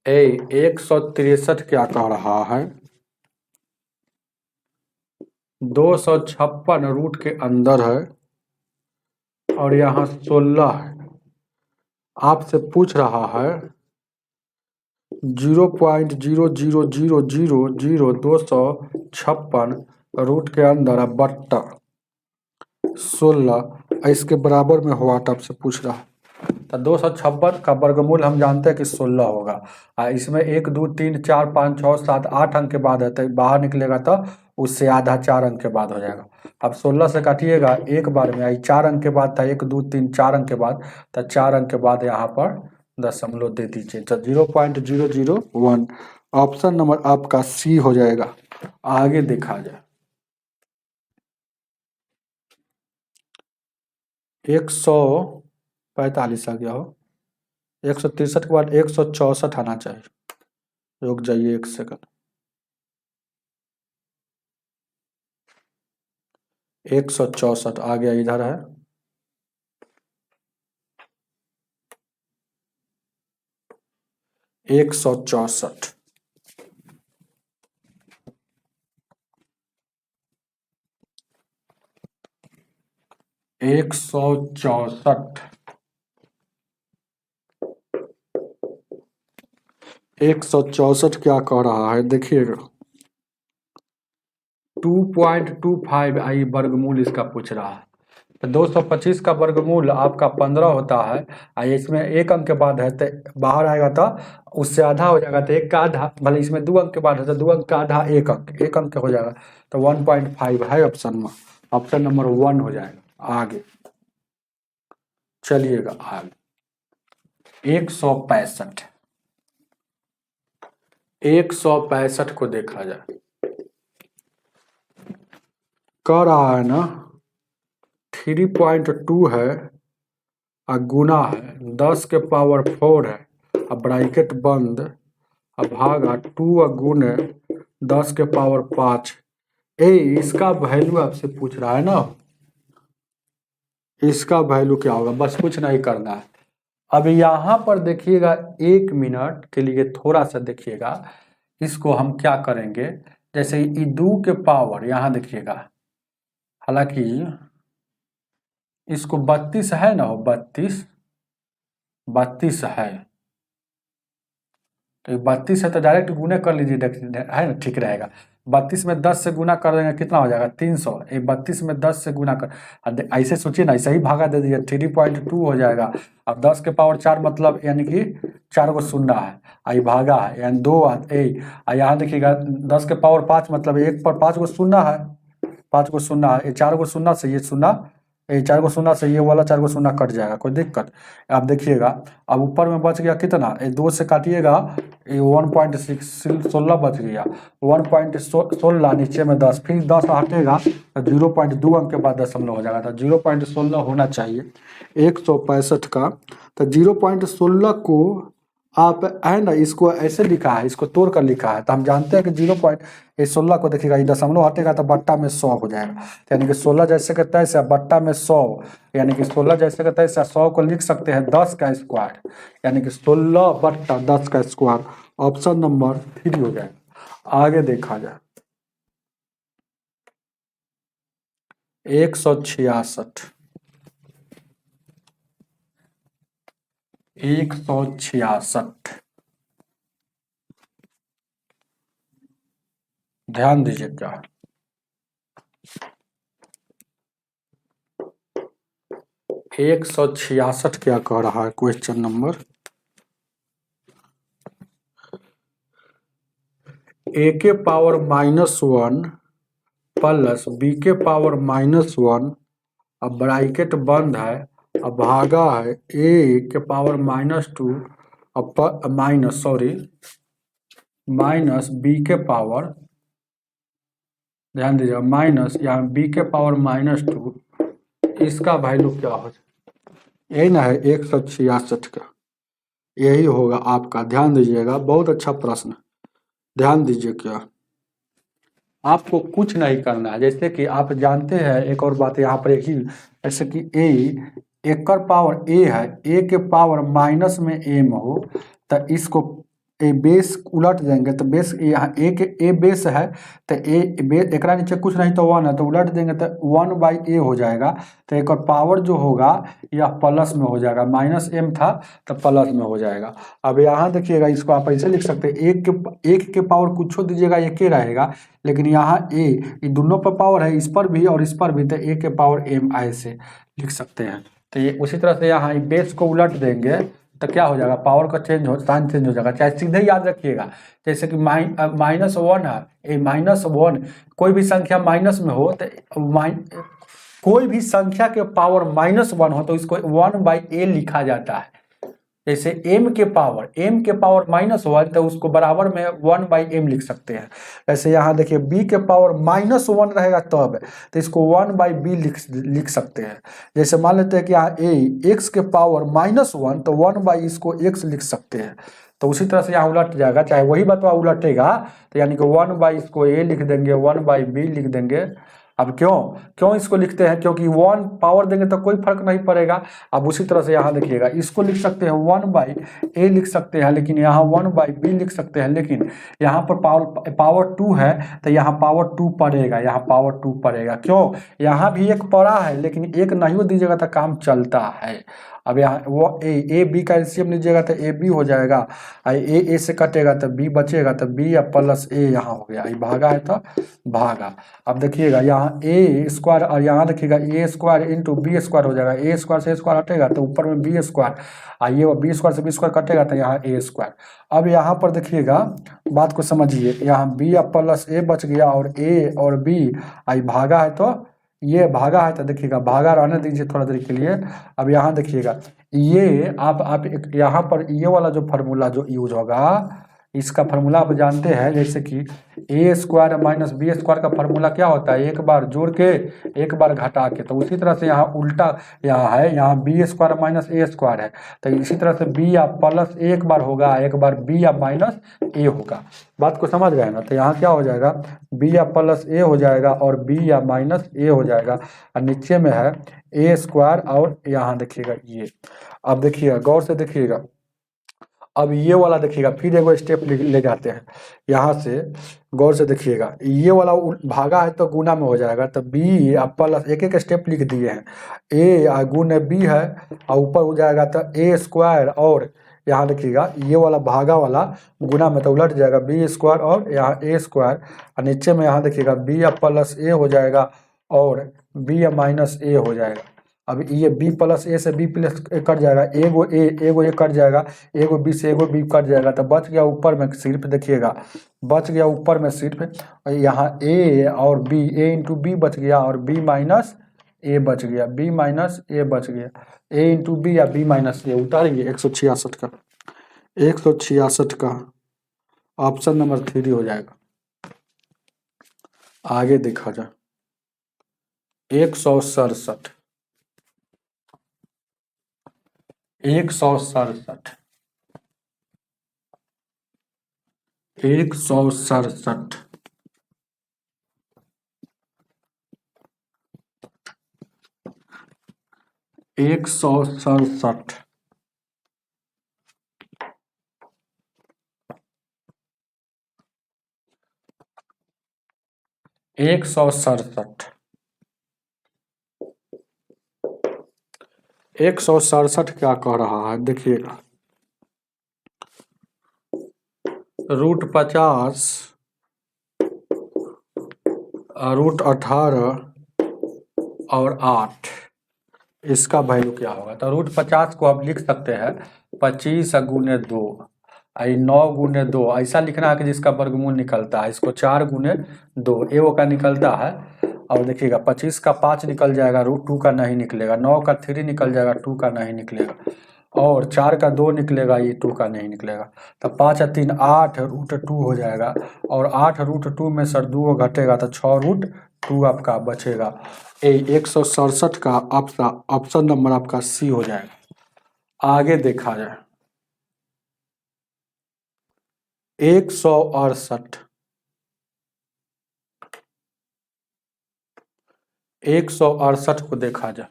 ए 163 क्या कह रहा है, 256 रूट के अंदर है, और यहाँ 16 है, आपसे पूछ रहा है 0.000000256 रूट के अंदर है बट्टा 16, इसके बराबर में हुआ आपसे पूछ रहा है। तो 256 का वर्गमूल हम जानते हैं कि 16 होगा, इसमें 1 2 3 4 5 6 7 8 अंक के बाद है, तो बाहर निकलेगा तो उससे आधा 4 अंक के बाद हो जाएगा। अब 16 से काटिएगा एक बार में, आई 4 अंक के बाद था, 1 2 3 4 अंक के बाद, तो 4 अंक के बाद यहाँ पर दशमलव दे दीजिए, तो 0.001, ऑप्शन नंबर आपका सी हो जाएगा। आगे देखा जाए 145 आ गया हो, 163 के बाद 164 आना चाहिए, रुक जाइए 1 सेकंड, 164 आ गया, इधर है 164, 164, 164 क्या कह रहा है देखिएगा, 2.25 आई वर्गमूल इसका पूछ रहा है। तो 225 का वर्गमूल आपका 15 होता है, इसमें 1 अंक के बाद है तो बाहर आएगा तो उससे आधा हो जाएगा, तो 1 का आधा, भले इसमें 2 अंक के बाद है तो 2 अंक का आधा 1 अंक, 1 अंक हो जाएगा, तो 1.5 है ऑप्शन में, ऑप्शन नंबर 1 हो जाएगा। आगे चलिएगा, आगे 165, 165 को देखा जाए, कह रहा है ना 3.2 है, और गुना है 10 के पावर 4 है, अब ब्रैकेट बंद, अब भागा 2 गुने 10 के पावर 5, इसका वैल्यू आपसे पूछ रहा है ना, इसका वैल्यू क्या होगा, बस कुछ नहीं करना है। अब यहाँ पर देखिएगा 1 मिनट के लिए थोड़ा सा देखिएगा, इसको हम क्या करेंगे, जैसे 2 के पावर यहाँ देखिएगा हालांकि इसको 32 है ना, 32 है, तो 32 है तो डायरेक्ट गुने कर लीजिए, है ना, ठीक रहेगा। 32 में 10 से गुना कर देंगे, कितना हो जाएगा 300। ये 32 में 10 से गुना कर, ऐसे सोचिए ना, ऐसे ही भागा दे दीजिए, 3.2 हो जाएगा। अब 10 के पावर 4 मतलब यानी कि 4 को शून्य है, आई भागा है, यानी 2 यहाँ देखिएगा 10 के पावर 5 मतलब 1 पर 5 को शून्य है, 5 को शून्य है, ये 4 को शून्य से ये शून्य, ये 4 को शून्य से ये वाला 4 को शून्य कट जाएगा, कोई दिक्कत। आप देखिएगा अब ऊपर में बच गया कितना, ये 2 से काटिएगा, ये 1.16 बच गया, 1.16 नीचे में 10, फिर 10 हटेगा तो 0.2 अंक के बाद दशमलव हो जाएगा, तो 0.16 होना चाहिए 165 का। तो 0.16 को आप है ना, इसको ऐसे लिखा है, इसको तोड़ कर लिखा है, तो हम जानते हैं कि 0.16 को देखिएगा, ये दशमलव हटेगा तो बट्टा में 100 हो जाएगा, तो यानी कि 16 जैसे का तैसे बट्टा में 100, यानी कि 16 जैसे का तैसे 100 को लिख सकते हैं 10 का स्क्वायर, यानी कि 16 बट्टा 10 का स्क्वायर, ऑप्शन नंबर 3 हो जाएगा। आगे देखा जाए 166, 166 ध्यान दीजिएगा, 166 क्या कह रहा है क्वेश्चन नंबर, a के पावर -1 प्लस b के पावर -1, अब ब्रैकेट बंद है, अब भागा है a के पावर -2 अब माइनस b के पावर, ध्यान दीजिएगा माइनस, यहाँ b के पावर -2, इसका वैल्यू क्या हो जाए, यही ना है 166 का, यही होगा आपका। ध्यान दीजिएगा, बहुत अच्छा प्रश्न, ध्यान दीजिए। क्या आपको कुछ नहीं करना है, जैसे कि आप जानते हैं एक और बात यहाँ पर एक ही, जैसे कि एक का पावर a है, a के पावर माइनस में m हो, तो इसको ए बेस उलट देंगे, तो बेस यहाँ ए बेस है, तो एक नीचे कुछ नहीं तो 1 है, तो उलट देंगे तो 1/a हो जाएगा, तो एक और पावर जो होगा यह प्लस में हो जाएगा, -m था तो प्लस में हो जाएगा। अब यहाँ देखिएगा, इसको आप ऐसे लिख सकते हैं, एक के पावर कुछ दीजिएगा एक ही रहेगा, लेकिन यहाँ ये दोनों पर पावर है, इस पर भी और इस पर भी, तो a के पावर m ऐसे लिख सकते हैं। तो ये उसी तरह से यहाँ बेस को उलट देंगे तो क्या हो जाएगा, पावर का साइन चेंज हो जाएगा, चाहे सीधे याद रखिएगा, जैसे कि -1 है, ये -1, कोई भी संख्या माइनस में हो तो कोई भी संख्या के पावर -1 हो तो इसको 1/a लिखा जाता है। जैसे m के पावर -1 तो उसको बराबर में 1/m लिख सकते हैं। जैसे यहाँ देखिए b के पावर -1 रहेगा तब, तो इसको 1/b लिख सकते हैं। जैसे मान लेते हैं कि यहाँ x के पावर -1 तो 1/ इसको x लिख सकते हैं। तो उसी तरह से यहाँ उलट जाएगा, चाहे वही बतवा उलटेगा, तो यानी कि 1/ इसको a लिख देंगे, 1/b लिख देंगे। अब क्यों इसको लिखते हैं, क्योंकि 1 पावर देंगे तो कोई फर्क नहीं पड़ेगा। अब उसी तरह से यहाँ देखिएगा, इसको लिख सकते हैं 1/a लिख सकते हैं, लेकिन यहाँ 1/b लिख सकते हैं, लेकिन यहाँ पर पावर 2 है तो यहाँ पावर 2 पड़ेगा, यहाँ पावर 2 पड़ेगा। क्यों, यहाँ भी एक पड़ा है, लेकिन एक नहीं दीजिएगा तो काम चलता है। अब यहाँ वो ए बी का एलसीएम लीजिएगा तो ए बी हो जाएगा, ए से कटेगा तो बी बचेगा, तो बी या प्लस ए यहाँ हो गया, ये भागा है तो भागा। अब देखिएगा यहाँ ए स्क्वायर और यहाँ देखिएगा ए स्क्वायर इंटू बी स्क्वायर हो जाएगा, ए स्क्वायर से स्क्वायर हटेगा तो ऊपर में बी स्क्वायर, ये बी स्क्वायर से बी स्क्वायर कटेगा तो यहाँ ए स्क्वायर। अब यहाँ पर देखिएगा, बात को समझिए, यहाँ बी या प्लस ए बच गया और ए और बी आई भागा है, तो ये भागा है तो देखिएगा भागा रहने दीजिए थोड़ा देर के लिए। अब यहाँ देखिएगा, ये आप यहाँ पर ये वाला जो फार्मूला जो यूज होगा, इसका फार्मूला आप जानते हैं, जैसे कि ए स्क्वायर माइनस बी स्क्वायर का फार्मूला क्या होता है, एक बार जोड़ के एक बार घटा के। तो उसी तरह से यहाँ उल्टा यहाँ है, यहाँ बी स्क्वायर माइनस ए स्क्वायर है, तो इसी तरह से बी या प्लस एक बार होगा, एक बार बी या माइनस ए होगा। बात को समझ गए ना, तो यहाँ क्या हो जाएगा, बी या प्लस ए हो जाएगा और बी या माइनस ए हो जाएगा, और नीचे में है ए स्क्वायर और यहाँ देखिएगा ये। अब देखिएगा गौर से देखिएगा, अब ये वाला देखिएगा, फिर एक स्टेप ले जाते हैं यहाँ से, गौर से देखिएगा। ये वाला भागा है तो गुना में हो जाएगा, तो बी आप प्लस एक एक स्टेप लिख दिए हैं, ए गुण बी है और ऊपर हो जाएगा तो ए स्क्वायर, और यहाँ देखिएगा ये वाला भागा वाला गुना में तो उलट जाएगा, बी स्क्वायर और यहाँ ए स्क्वायर, और नीचे में यहाँ देखिएगा बी प्लस ए हो जाएगा और बी माइनस ए हो जाएगा। अब ये b प्लस ए से b प्लस ए कट जाएगा, एगो ए कट जाएगा, एगो b से एगो b कट जाएगा, तो बच गया ऊपर में सिर्फ देखिएगा, बच गया ऊपर में सिर्फ यहाँ a और b, a इंटू बी बच गया और b माइनस ए बच गया, b माइनस ए बच गया, a इंटू बी या b माइनस ए उतारेंगे 166 का, 166 का ऑप्शन नंबर 3 हो जाएगा। आगे देखा जाए 167, 167, 167, 167, 167, 167 क्या कह रहा है देखिएगा, √50, √18 और 8, इसका वैल्यू क्या होगा। तो √50 को आप लिख सकते हैं 25 गुने 2, 9 गुने 2, ऐसा लिखना है कि जिसका वर्गमूल निकलता है, इसको 4 गुने 2 ए का निकलता है, और देखिएगा 25 का 5 निकल जाएगा, √2 का नहीं निकलेगा, 9 का 3 निकल जाएगा, 2 का नहीं निकलेगा, और 4 का 2 निकलेगा, ये 2 का नहीं निकलेगा, तो 5 और 3 8 √2 हो जाएगा, और 8 √2 में सर 2 घटेगा तो 6 √2 आपका बचेगा। 167 का ऑप्शन नंबर आपका सी हो जाएगा। आगे देखा जाए 168, 168 को देखा जाए,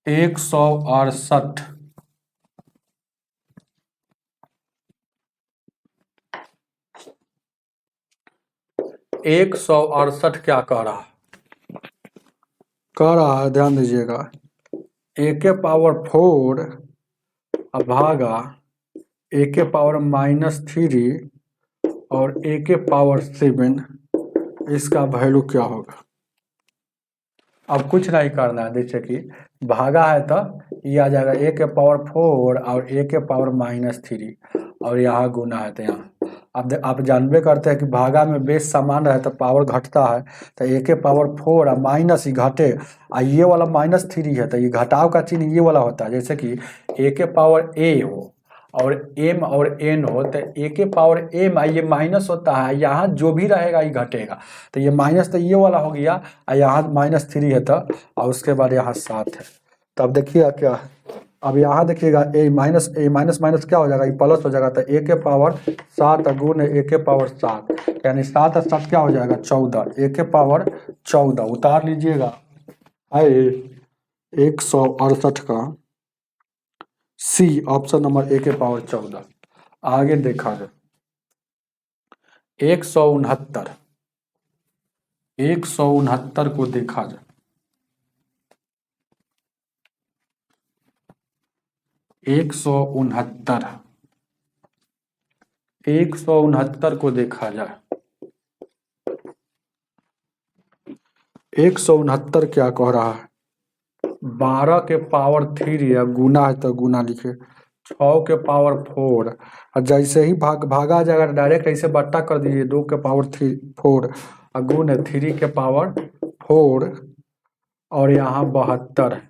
168, 168 क्या कह रहा है, ध्यान दीजिएगा, a के पावर 4 भागा a के पावर -3 और a के पावर 7, इसका वैल्यू क्या होगा। अब कुछ नहीं करना है, जैसे कि भागा है तो ये आ जाएगा a के पावर 4 और a के पावर -3, और यहाँ गुना है तो यहाँ अब आप जानबे करते हैं कि भागा में बेस समान रहे तो पावर घटता है, तो a के पावर 4 और माइनस ही घटे, ये वाला -3 है तो ये घटाव का चिन्ह ये वाला होता है, जैसे कि a के पावर a हो और m और n हो, तो a के पावर m ये माइनस होता है, यहाँ जो भी रहेगा ये घटेगा, तो ये माइनस तो ये वाला हो गया, और यहाँ -3 है तो, और उसके बाद यहाँ 7 है, तो अब देखिएगा क्या है, अब यहाँ देखिएगा a माइनस क्या हो जाएगा, ये प्लस हो जाएगा, तो a के पावर 7 गुने a के पावर 7, यानी 7 और 7 क्या हो जाएगा 14, a के पावर 14 उतार लीजिएगा। 168 का सी ऑप्शन नंबर a के पावर 14। आगे देखा जाए 169, 169 को देखा जाए, 169, 169 को देखा जाए, 169 क्या कह रहा है, 12 के पावर 3 या गुना है तो गुना लिखे, 6 के पावर 4, और जैसे ही भागा आ जाएगा डायरेक्ट ऐसे बट्टा कर दीजिए, 2 के पावर 4 और गुने 3 के पावर 4, और यहाँ 72 है,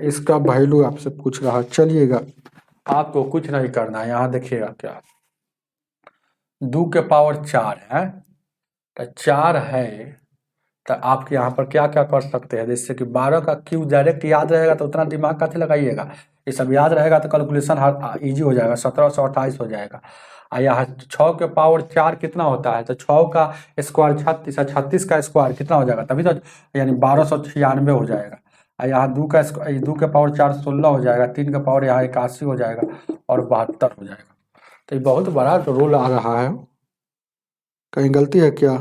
इसका वैल्यू आपसे पूछ रहा है। चलिएगा आपको कुछ नहीं करना है, यहाँ देखिएगा क्या 2 के पावर 4 है, तो 4 है, तो आपके यहाँ पर क्या क्या कर सकते हैं, जैसे कि 12 का क्यूब डायरेक्ट याद रहेगा तो उतना दिमाग का लगाइएगा, ये सब याद रहेगा तो कैलकुलेशन इजी हो जाएगा, 1728 हो जाएगा। और यहाँ 6 के पावर 4 कितना होता है, तो 6 का स्क्वायर 36, 36 का स्क्वायर कितना हो जाएगा, तभी तो यानी 1296 हो जाएगा। और यहाँ 2 के पावर 4 16 हो जाएगा, 3 का पावर यहाँ 81 हो जाएगा और 72 हो जाएगा। तो ये बहुत बड़ा रोल आ रहा है। कहीं गलती है क्या?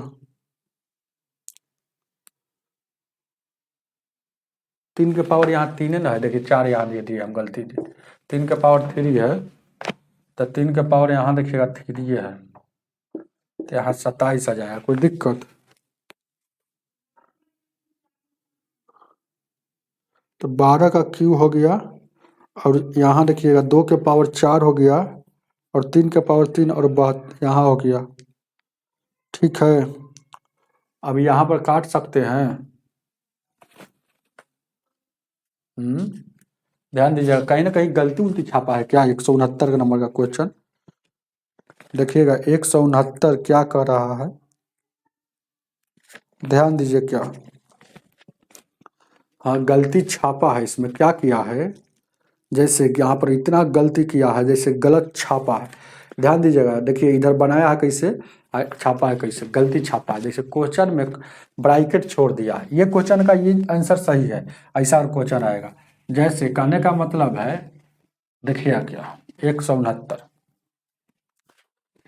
3 के पावर यहाँ 3 है ना, देखिए 4 यहाँ दे दिए हम, गलती दी। 3 के पावर 3 है, तो 3 के पावर यहाँ देखिएगा 3 है, तो यहाँ 27 आ जाएगा। कोई दिक्कत? तो 12 का क्यू हो गया, और यहाँ देखिएगा 2 के पावर 4 हो गया, और 3 के पावर 3, और यहाँ हो गया। ठीक है, अब यहाँ पर काट सकते हैं। ध्यान दीजिएगा, कहीं ना कहीं गलती उल्टी छापा है क्या? 169 का नंबर का क्वेश्चन देखिएगा, 169 क्या कर रहा है, ध्यान दीजिए क्या। हाँ, गलती छापा है, इसमें क्या किया है, जैसे यहाँ पर इतना गलती किया है, जैसे गलत छापा है। ध्यान दीजिएगा, देखिए इधर बनाया है कैसे, छापा है कैसे, गलती छापा है। जैसे क्वेश्चन में ब्रैकेट छोड़ दिया है, ये क्वेश्चन का ये आंसर सही है, ऐसा और क्वेश्चन आएगा। जैसे कहने का मतलब है, देखिए क्या 169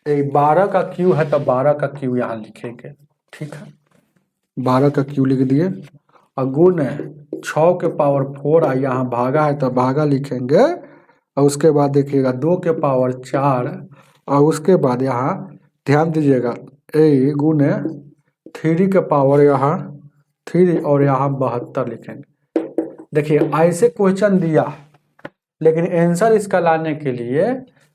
12 का क्यू है, तो 12 का क्यू यहाँ लिखेंगे। ठीक है, 12 का क्यू लिख दिए, और गुण 6 के पावर 4 यहाँ भागा है, तो भागा लिखेंगे। और उसके बाद देखिएगा 2 के पावर 4, और उसके बाद यहाँ ध्यान दीजिएगा ए गुण 3 के पावर यहाँ 3, और यहाँ 72 लिखेंगे। देखिए ऐसे क्वेश्चन दिया, लेकिन आंसर इसका लाने के लिए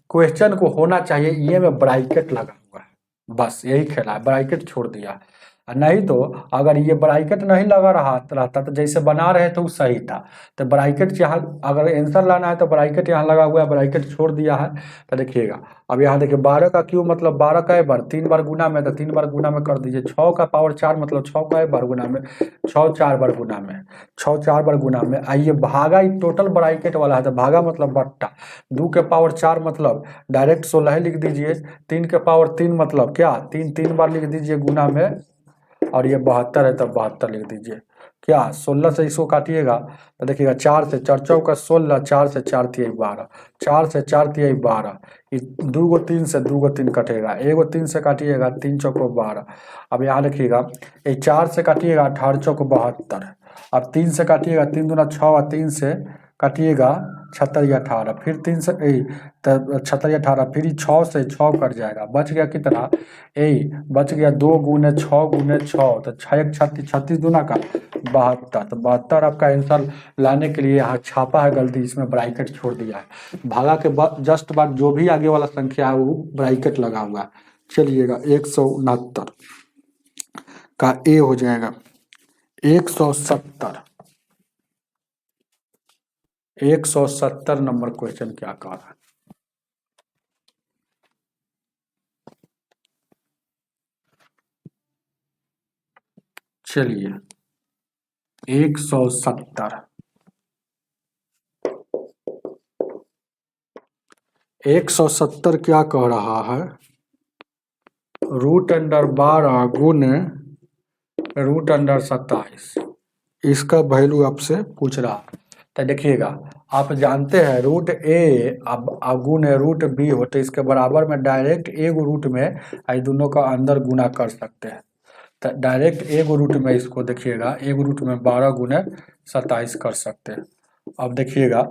क्वेश्चन को होना चाहिए ये में ब्रैकेट लगा हुआ है, बस यही खेला है, ब्रैकेट छोड़ दिया। नहीं तो अगर ये ब्रैकेट नहीं लगा रहता तो जैसे बना रहे थे वो सही था। तो ब्रैकेट यहाँ अगर आंसर लाना है तो ब्रैकेट यहाँ लगा हुआ है, ब्रैकेट छोड़ दिया है। तो देखिएगा, अब यहाँ देखिए 12 का क्यू मतलब 12 का एक बार 3 बार गुना में, तो 3 बार गुना में कर दीजिए। 6 का पावर 4 मतलब 6 का एक बार गुना में, 6 4 बार गुना में, 6 4 बार गुना में। आइए भागा ही टोटल ब्रैकेट वाला है, तो भागा मतलब बट्टा। 2 के पावर 4 मतलब डायरेक्ट 16 लिख दीजिए। 3 के पावर 3 मतलब क्या, 3 बार लिख दीजिए गुना में, और ये 72 है, तब 72 लिख दीजिए। क्या 16 से इसको काटिएगा तो देखिएगा 4 से 4 चौका 16, 4 से 4 तिहाई 12, 4 से 4 तिहाई 12, 2 गो 3 से 2 गो 3 कटेगा, 1 गो 3 से काटिएगा 3 चौको 12। अब यहाँ लिखिएगा, ये 4 से काटिएगा 18 चौको 72, अब 3 से काटिएगा 3 दूना 6, और 3 से काटिएगा 76 18, फिर 3 से 76 18, फिर 6 से 6 कट जाएगा, बच गया कितना, बच गया 2 गुने 6 गुने 6, तो 6 36, 36 दूना का 72। तो 72 आपका आंसर लाने के लिए यहाँ छापा है गलती, इसमें ब्रैकेट छोड़ दिया है। भागा के जस्ट बाद जो भी आगे वाला संख्या है वो ब्रैकेट लगा हुआ है। चलिएगा 169 का ए हो जाएगा 170। 170 नंबर क्वेश्चन क्या कह रहा है, चलिए 170 170 क्या कह रहा है, √12 गुने √27, इसका वैल्यू आपसे पूछ रहा है। तो देखिएगा, आप जानते हैं रूट ए अब गुने रूट बी हो, तो इसके बराबर में डायरेक्ट ए गो रूट में आई दोनों का अंदर गुना कर सकते हैं। तो डायरेक्ट ए गो रूट में इसको देखिएगा, ए गो रूट में 12 गुने 27 कर सकते हैं। अब देखिएगा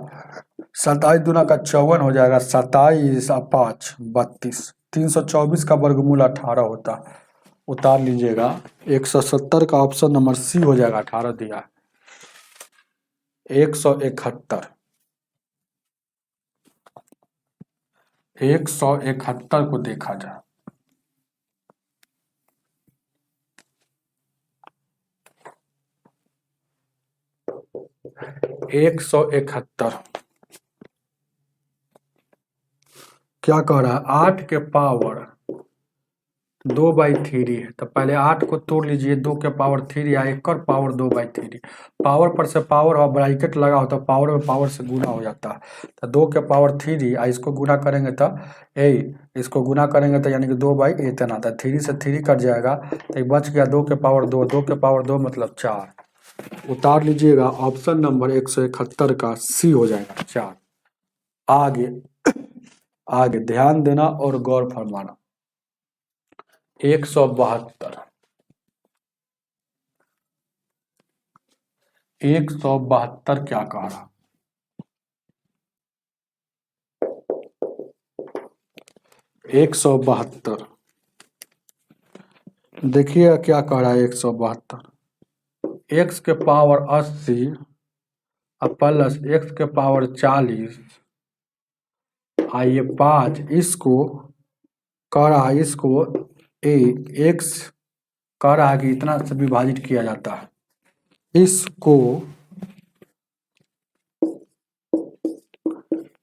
27 दूना का 54 हो जाएगा, 27 और 5 32, 324 का वर्गमूल 18 होता है। उतार लीजिएगा, 170 का ऑप्शन नंबर सी हो जाएगा, 18 दिया। 171 171 को देखा जाए, एक 171 क्या कह रहा है, 8 के पावर 2/3 है। तो पहले 8 को तोड़ लीजिए, 2 के पावर 3 या 1 कर पावर 2/3, पावर पर से पावर और ब्रैकेट लगा हो तो पावर में पावर से गुना हो जाता है। तो 2 के पावर 3 इसको गुना करेंगे तो इसको गुना करेंगे तो यानी कि 2/इतना, तो 3 से 3 कट जाएगा, तो बच गया 2 के पावर 2, 2 के पावर 2 मतलब 4, उतार लीजिएगा, ऑप्शन नंबर 171 का सी हो जाएगा 4। आगे आगे ध्यान देना और गौर फरमाना। 172 172 क्या कह रहा? 172 देखिए क्या कह रहा है। 172 एक्स के पावर 80 प्लस एक्स के पावर 40 ये 5 इसको कह रहा है, इसको एक्स कह रहा है कि इतना से विभाजित किया जाता है। इसको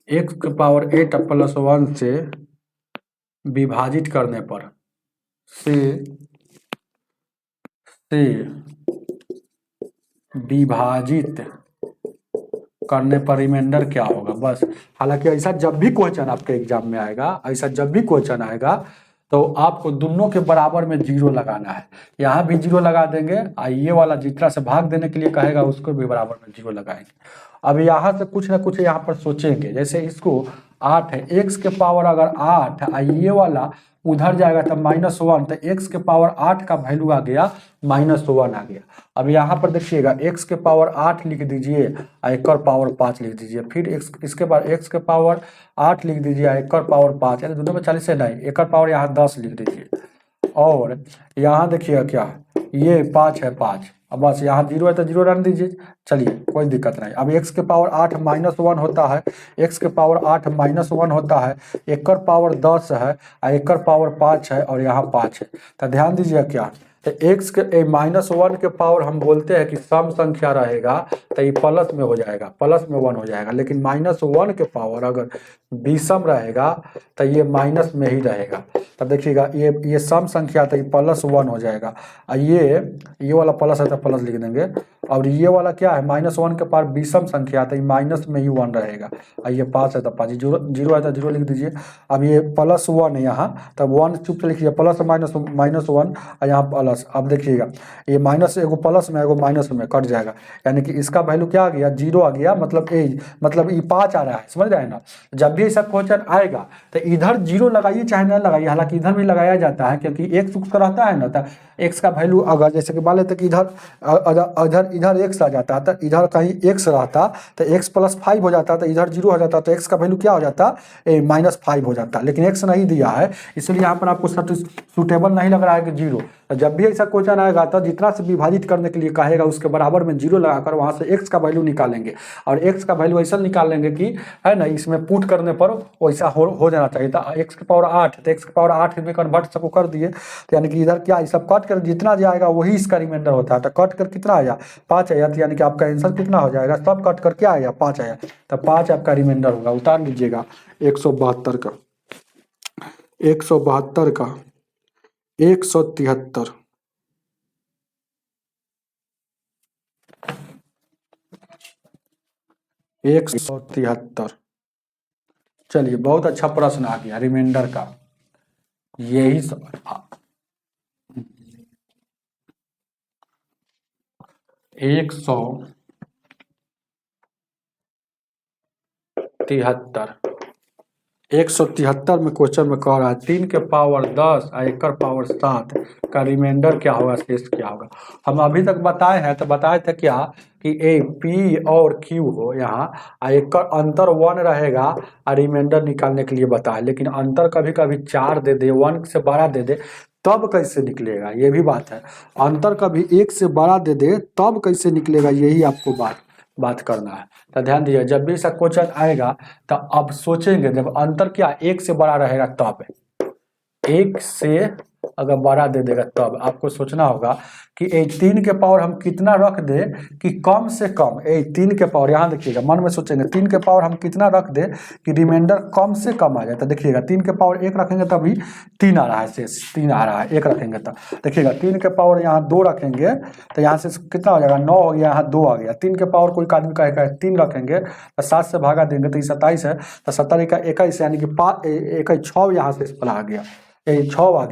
एक्स के पावर 8 प्लस 1 से विभाजित करने पर से विभाजित करने पर रिमाइंडर क्या होगा। बस, हालांकि ऐसा जब भी क्वेश्चन आपके एग्जाम में आएगा, ऐसा जब भी क्वेश्चन आएगा तो आपको दोनों के बराबर में जीरो लगाना है। यहाँ भी जीरो लगा देंगे और ये वाला जितना से भाग देने के लिए कहेगा उसको भी बराबर में जीरो लगाएंगे। अब यहाँ से कुछ ना कुछ यहाँ पर सोचेंगे, जैसे इसको 8 है, एक्स के पावर अगर 8 ये वाला उधर जाएगा तब -1, तो एक्स के पावर 8 का वैल्यू आ गया -1 आ गया। अब यहाँ पर देखिएगा एक्स के पावर 8 लिख दीजिए और एक और पावर 5 लिख दीजिए, फिर इसके बाद एक्स के पावर 8 लिख दीजिए और एक और पावर 5, यानी दोनों में 40 है नहीं, एक और पावर यहाँ 10 लिख दीजिए। और यहाँ देखिएगा क्या, ये 5 है 5, अब बस यहाँ 0 है तो 0 रख दीजिए, चलिए कोई दिक्कत नहीं। अब एक्स के पावर 8 -1 होता है, एक्स के पावर 8 -1 होता है, एक और पावर 10 है और एक और पावर 5 है और यहाँ 5 है। तो ध्यान दीजिए क्या, तो एक्स के -1 के पावर हम बोलते हैं कि सम संख्या रहेगा तो ये प्लस में हो जाएगा, प्लस में 1 हो जाएगा, लेकिन -1 के पावर अगर विषम रहेगा तो ये माइनस में ही रहेगा। तब देखिएगा ये सम संख्या तो ये +1 हो जाएगा, और ये वाला प्लस है तो प्लस लिख देंगे, और ये वाला क्या है -1 के पावर विषम संख्या तो ये माइनस में ही 1 रहेगा, और ये 5 है तो 5, जीरो है तो 0 लिख दीजिए। अब ये +1 है यहाँ, तब 1 चुप से लिखिए, प्लस -1 और यहाँ प्लस। अब देखिएगा ये माइनस एगो प्लस में एगो माइनस में कट जाएगा, यानी कि इसका वैल्यू क्या आ गया 0 आ गया, मतलब ये 5 आ रहा है, समझ रहे हैं ना। जब भी ऐसा क्वेश्चन आएगा तो इधर 0 लगाइए चाहे ना लगाइए, हालांकि इधर भी लगाया जाता है क्योंकि एक्स उस रहता है ना, तो एक्स का वैल्यू अगर जैसे कि मान लेते कि इधर एक्स आ जाता तो इधर कहीं एक्स रहता तो एक्स +5 हो जाता, तो इधर 0 हो जाता तो एक्स का वैल्यू क्या हो जाता -5 हो जाता, लेकिन एक्स नहीं दिया है इसलिए यहाँ पर आपको सूटेबल नहीं लग रहा है कि 0। तो जब भी ऐसा क्वेश्चन आएगा तो जितना से विभाजित करने के लिए कहेगा उसके बराबर में 0 लगाकर वहाँ से एक्स का वैल्यू निकालेंगे, और एक्स का वैल्यू ऐसा निकाल लेंगे कि है ना, इसमें पुट करने पर वैसा हो जाना चाहिए। तो एक्स के पावर 8 तो एक्स के पावर 8 में कन्वर्ट सबको कर दिए, तो यानी कि इधर क्या ये सब कट कर जितना जाएगा वही इसका रिमाइंडर होता है, तो कट कर कितना आया 5 आया, तो यानी कि आपका आंसर कितना हो जाएगा, सब कट कर क्या आया 5 आया, तो 5 आपका रिमाइंडर होगा। उतार लीजिएगा 172 का 172 का 173 173। चलिए बहुत अच्छा प्रश्न आ गया रिमाइंडर का, यही सब 173 में क्वेश्चन में कह रहा है 3 के पावर 10 और 1 पावर 7 का रिमाइंडर क्या होगा, शेष क्या होगा। हम अभी तक बताए हैं, तो बताए थे क्या कि ए पी और क्यू हो यहाँ, एक अंतर 1 रहेगा और रिमाइंडर निकालने के लिए बताए, लेकिन अंतर कभी कभी 4 दे दे, 1 से बड़ा दे दे, तब कैसे निकलेगा, ये भी बात है। अंतर कभी 1 से बड़ा दे दे तब कैसे निकलेगा, यही आपको बात करना है। तो ध्यान दीजिए जब भी ऐसा क्वेश्चन आएगा तो अब सोचेंगे, जब अंतर क्या 1 से बड़ा रहेगा तब, 1 से अगर बड़ा दे देगा तब आपको सोचना होगा कि 3 के पावर हम कितना रख दे कि कम से कम 3 के पावर, यहाँ देखिएगा मन में सोचेंगे 3 के पावर हम कितना रख दे कि रिमाइंडर कम से कम आ जाए। तो देखिएगा 3 के पावर 1 रखेंगे तभी 3 आ रहा है, शेष 3 आ रहा है, 1 रखेंगे तब देखिएगा 3 के पावर यहाँ 2 रखेंगे तो यहाँ से कितना हो जाएगा 9 हो गया, यहाँ 2 आ गया। 3 के पावर कोई आदमी कहेगा 3 रखेंगे तो 7 से भागा देंगे तो ये 27 है, तो 70 का 21, यानी कि 6 यहाँ से इस पर आ गया। यही 6 आ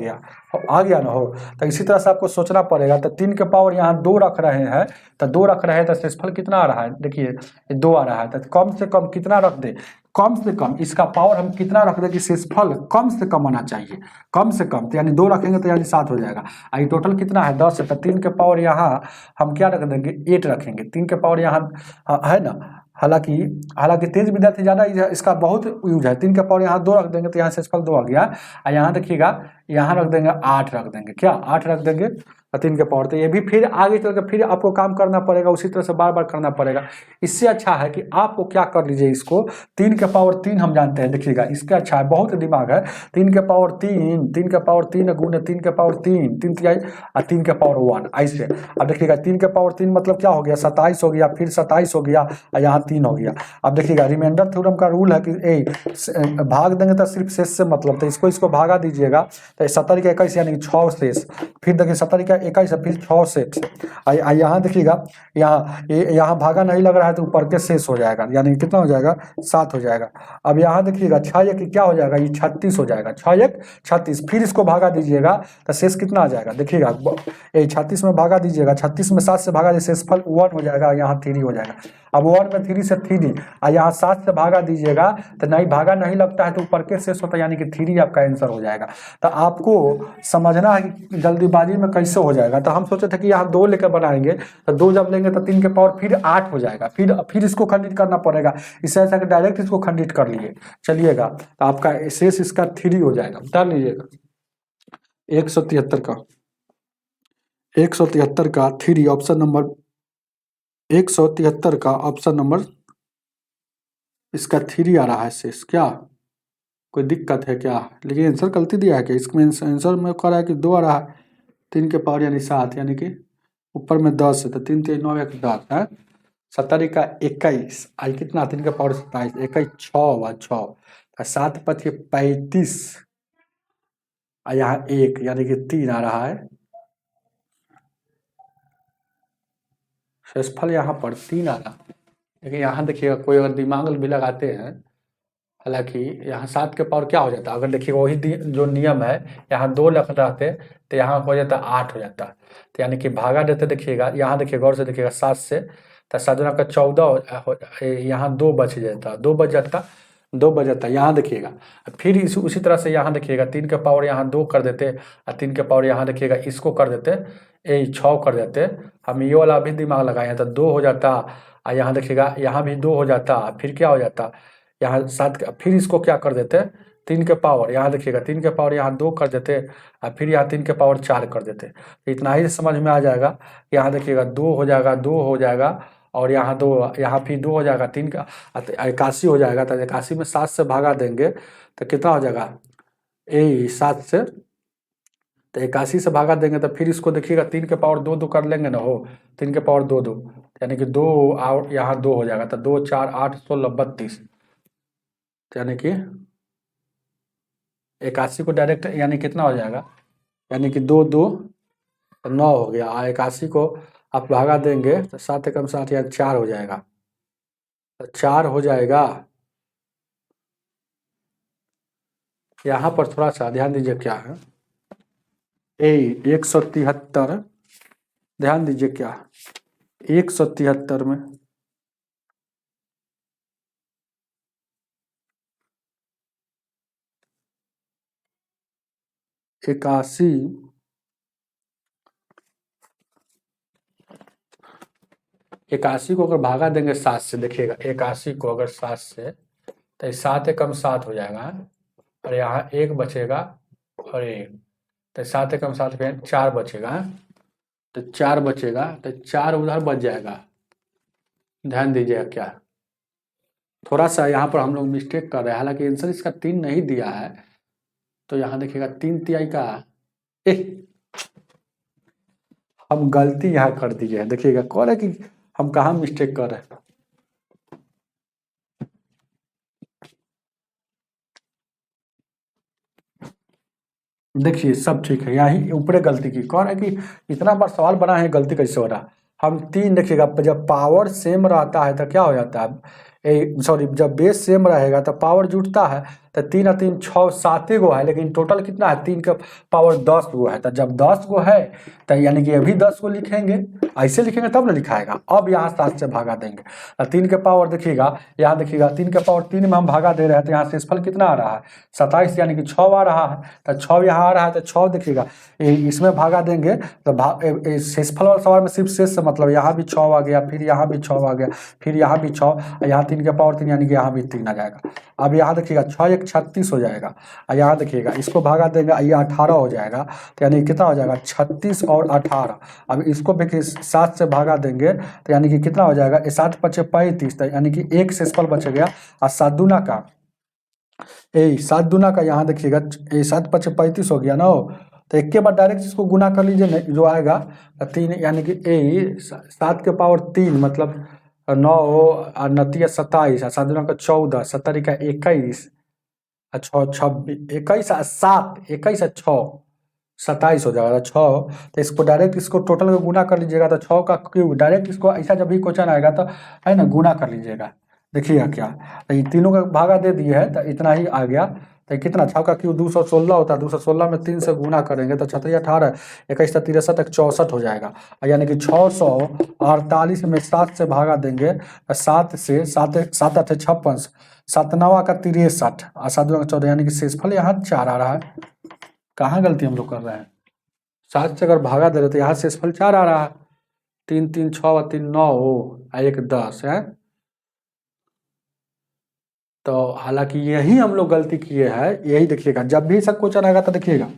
गया ना हो। तो इसी तरह से आपको सोचना पड़ेगा। तो 3 के पावर यहाँ 2 रख रहे हैं, तो 2 रख रहे हैं तो शेषफल कितना आ रहा है, देखिए 2 आ रहा है। तो कम से कम कितना रख दे, कम से कम इसका पावर हम कितना रख दें कि शेषफल कम से कम आना चाहिए, कम से कम। तो यानी 2 रखेंगे तो यानी 7 हो जाएगा। ये टोटल कितना है 10 है। तो 3 के पावर यहाँ हम क्या रख देंगे 8 रखेंगे। 3 के पावर यहाँ है ना, हालांकि तेज विद्यार्थी ज़्यादा इसका बहुत यूज है। 3 के पावर यहाँ 2 रख देंगे तो यहाँ शेषफल 2 आ गया। और यहाँ देखिएगा यहाँ रख देंगे 8 रख देंगे, क्या 8 रख देंगे 3 के पावर। तो ये भी फिर आगे चल के फिर आपको काम करना पड़ेगा, उसी तरह से बार बार करना पड़ेगा। इससे अच्छा है कि आपको क्या कर लीजिए, इसको 3 के पावर 3 हम जानते हैं, देखिएगा इसका अच्छा है, बहुत दिमाग है। 3 के पावर 3, 3 के पावर 3 गुने 3 के पावर 3, 3 तिहाई और 3 के पावर 1 ऐसे। अब देखिएगा 3 के पावर 3 मतलब क्या हो गया 27 हो गया, फिर 27 हो गया और यहाँ 3 हो गया। अब देखिएगा रिमाइंडर थ्योरम का रूल है कि भाग देंगे तो सिर्फ शेष से मतलब, तो इसको भागा दीजिएगा। तो 70 का 21 यानी 6 शेष, फिर देखिए 70 का 21 है, फिर 6 शेष। यहाँ देखिएगा यहाँ भागा नहीं लग रहा है तो ऊपर के शेष हो जाएगा, यानी कितना हो जाएगा 7 हो जाएगा। अब यहाँ देखिएगा 6 1 क्या हो जाएगा, ये 36 हो जाएगा, 6 1 36। फिर इसको भागा दीजिएगा तो शेष कितना आ जाएगा, देखिएगा 36 में भागा दीजिएगा, 36 में 7 से भागा दीजिए शेषफल 1 हो जाएगा, यहाँ 3 हो जाएगा। अब 1 में 3 से 3 और यहाँ 7 से भागा दीजिएगा तो नहीं भागा नहीं लगता है तो ऊपर के शेष होता है, यानी कि 3 आपका आंसर हो जाएगा। तो आपको समझना है कि जल्दीबाजी में कैसे हो जाएगा। तो हम सोचे थे कि यहाँ 2 लेकर बनाएंगे, तो 2 जब लेंगे तो 3 के पावर फिर 8 हो जाएगा, फिर इसको खंडित करना पड़ेगा। इससे ऐसा कि डायरेक्ट इसको खंडित कर लिए चलिएगा, तो आपका शेष इसका 3 हो जाएगा। बता लीजिएगा 173 का 3 ऑप्शन नंबर 173 का ऑप्शन नंबर इसका 3 आ रहा है शेष। क्या कोई दिक्कत है क्या, लेकिन आंसर गलती दिया है क्या, इसमें आंसर में कह रहा है कि 2 आ रहा है। 3 के पावर यानी 7, यानी कि ऊपर में 10 है तो 3 3 9 1 10 है। 70 का 21 आई कितना 3 के पावर 27, 21 6 7 5 35 और यहाँ 1 यानी कि 3 आ रहा है। शेषफल यहाँ पर 3 आ रहा, लेकिन यहाँ देखिएगा कोई अगर दिमाग भी लगाते हैं, हालांकि यहाँ 7 के पावर क्या हो जाता है, अगर देखिएगा वही जो नियम है, यहाँ 2 लख रहते तो यहाँ हो जाता 8 हो जाता। तो यानी कि भागा देते, देखिएगा यहाँ देखिए गौर से देखिएगा 7 से, तो 7 का 14 यहाँ 2 बच जाता, 2 बच जाता यहाँ देखिएगा। फिर उसी तरह से यहाँ देखिएगा 3 के पावर यहाँ 2 कर देते और 3 के पावर यहाँ देखिएगा इसको कर देते 6 कर देते। हम ये वाला भी दिमाग लगाए हैं तो 2 हो जाता और यहाँ देखिएगा यहाँ भी 2 हो जाता, फिर क्या हो जाता यहाँ 7, फिर इसको क्या कर देते 3 के पावर, यहाँ देखिएगा 3 के पावर यहाँ 2 कर देते और फिर यहाँ 3 के पावर 4 कर देते। तो इतना ही समझ में आ जाएगा। यहाँ देखिएगा 2 हो जाएगा, 2 हो जाएगा और यहाँ 2, यहाँ फिर 2 हो जाएगा, 3 का 81 हो जाएगा। तो 81 में 7 से भागा देंगे तो कितना हो जाएगा 7 से, तो 81 से भागा देंगे तो फिर इसको देखिएगा 3 के पावर 2 2 कर लेंगे ना हो, 3 के पावर 2 2 यानी कि 2 और यहाँ 2 हो जाएगा। तो 2 4 8 16 32, यानी कि 81 को डायरेक्ट यानी कितना हो जाएगा, यानी कि 2 2 9 हो गया। 81 को आप भागा देंगे तो 7 एकम 7 या 4 हो जाएगा, तो 4 हो जाएगा। यहाँ पर थोड़ा सा ध्यान दीजिए क्या है 173, ध्यान दीजिए क्या 173 में 81 को अगर भागा देंगे 7 से, देखिएगा 81 को अगर 7 से, तो 7 एकम 7 हो जाएगा और यहाँ 1 बचेगा और 1, तो 7 एकम 7 फिर 4 बचेगा, तो 4 बचेगा, तो 4 उधर बच जाएगा। ध्यान दीजिएगा क्या थोड़ा सा यहाँ पर हम लोग मिस्टेक कर रहे हैं, हालांकि आंसर इसका 3 नहीं दिया है। तो यहाँ देखिएगा 3 तिहाई का हम गलती यहाँ कर दी है, देखिएगा कह रहे कि हम कहाँ मिस्टेक कर रहे हैं। देखिए सब ठीक है, यही ऊपरे गलती की कह रहा है कि इतना बार सवाल बना है गलती कैसे हो रहा। हम 3 देखिएगा जब पावर सेम रहता है तो क्या हो जाता है, सॉरी जब बेस सेम रहेगा तो पावर जुटता है, तो 3 और 3 6 7 गो है, लेकिन टोटल कितना है 3 के पावर 10 गो है। तो जब 10 गो है तो यानी कि अभी 10 को लिखेंगे, ऐसे लिखेंगे तब ना लिखाएगा। अब यहाँ 7 से भागा देंगे, 3 के पावर देखिएगा, यहाँ देखिएगा 3 के पावर 3 में हम भागा दे रहे हैं, तो यहाँ शेषफल कितना आ रहा है 27, यानी कि 6 आ रहा है। तो 6 यहाँ आ रहा है, तो 6 देखिएगा इसमें भागा देंगे तो शेषफल वाले सवाल में सिर्फ शेष से मतलब यहाँ भी 6 आ गया, फिर यहाँ भी 6 आ गया, फिर यहाँ भी 6, यहाँ 3 के पावर 3 यानी कि यहाँ भी 3 आ जाएगा। अब यहाँ देखिएगा 6 1 36 हो जाएगा, और यहाँ देखिएगा इसको भागा देंगे, ये 18 हो जाएगा, तो यानी कितना हो जाएगा 36 और 18। अब इसको देखिए 7 से भागा देंगे तो यानी कि कितना हो जाएगा 7 पचे 35, यानी कि एक शेषफल बच गया। और 7 दूना का 7 दूना का यहाँ देखिएगा 7 पचे 35 हो गया ना, तो एक के बाद डायरेक्ट इसको गुना कर लीजिए जो आएगा 3, यानी कि 7 के पावर 3 मतलब 9 और 29 27, 7 दूना का 14, 70 का 21, 26 21 7 21 6 27 हो जाएगा 6। तो इसको डायरेक्ट इसको टोटल में गुना कर लीजिएगा, तो 6 का क्यूब डायरेक्ट इसको ऐसा जब भी क्वेश्चन आएगा तो है ना गुना कर लीजिएगा। देखिएगा क्या, तो ये तीनों का भागा दे दिए है, तो इतना ही आ गया। तो कितना 6 का क्यूब 216 होता है, 216 में 3 से गुना करेंगे तो 36 18 21 63 64 हो जाएगा, यानी कि 648 में 7 से भागा देंगे, 7 से 7 7 8 56, 7 9 का 63 और 7 2 का 14, यानी कि शेषफल यहाँ 4 आ रहा है। कहाँ गलती हम लोग कर रहे हैं, 7 से अगर भागा दे रहे तो यहाँ शेषफल 4 आ रहा है। 3 3 6 और 3 9 हो, 1 10 है। तो हालांकि यही हम लोग गलती किए हैं, यही देखिएगा जब भी सब क्वेश्चन आएगा तो देखिएगा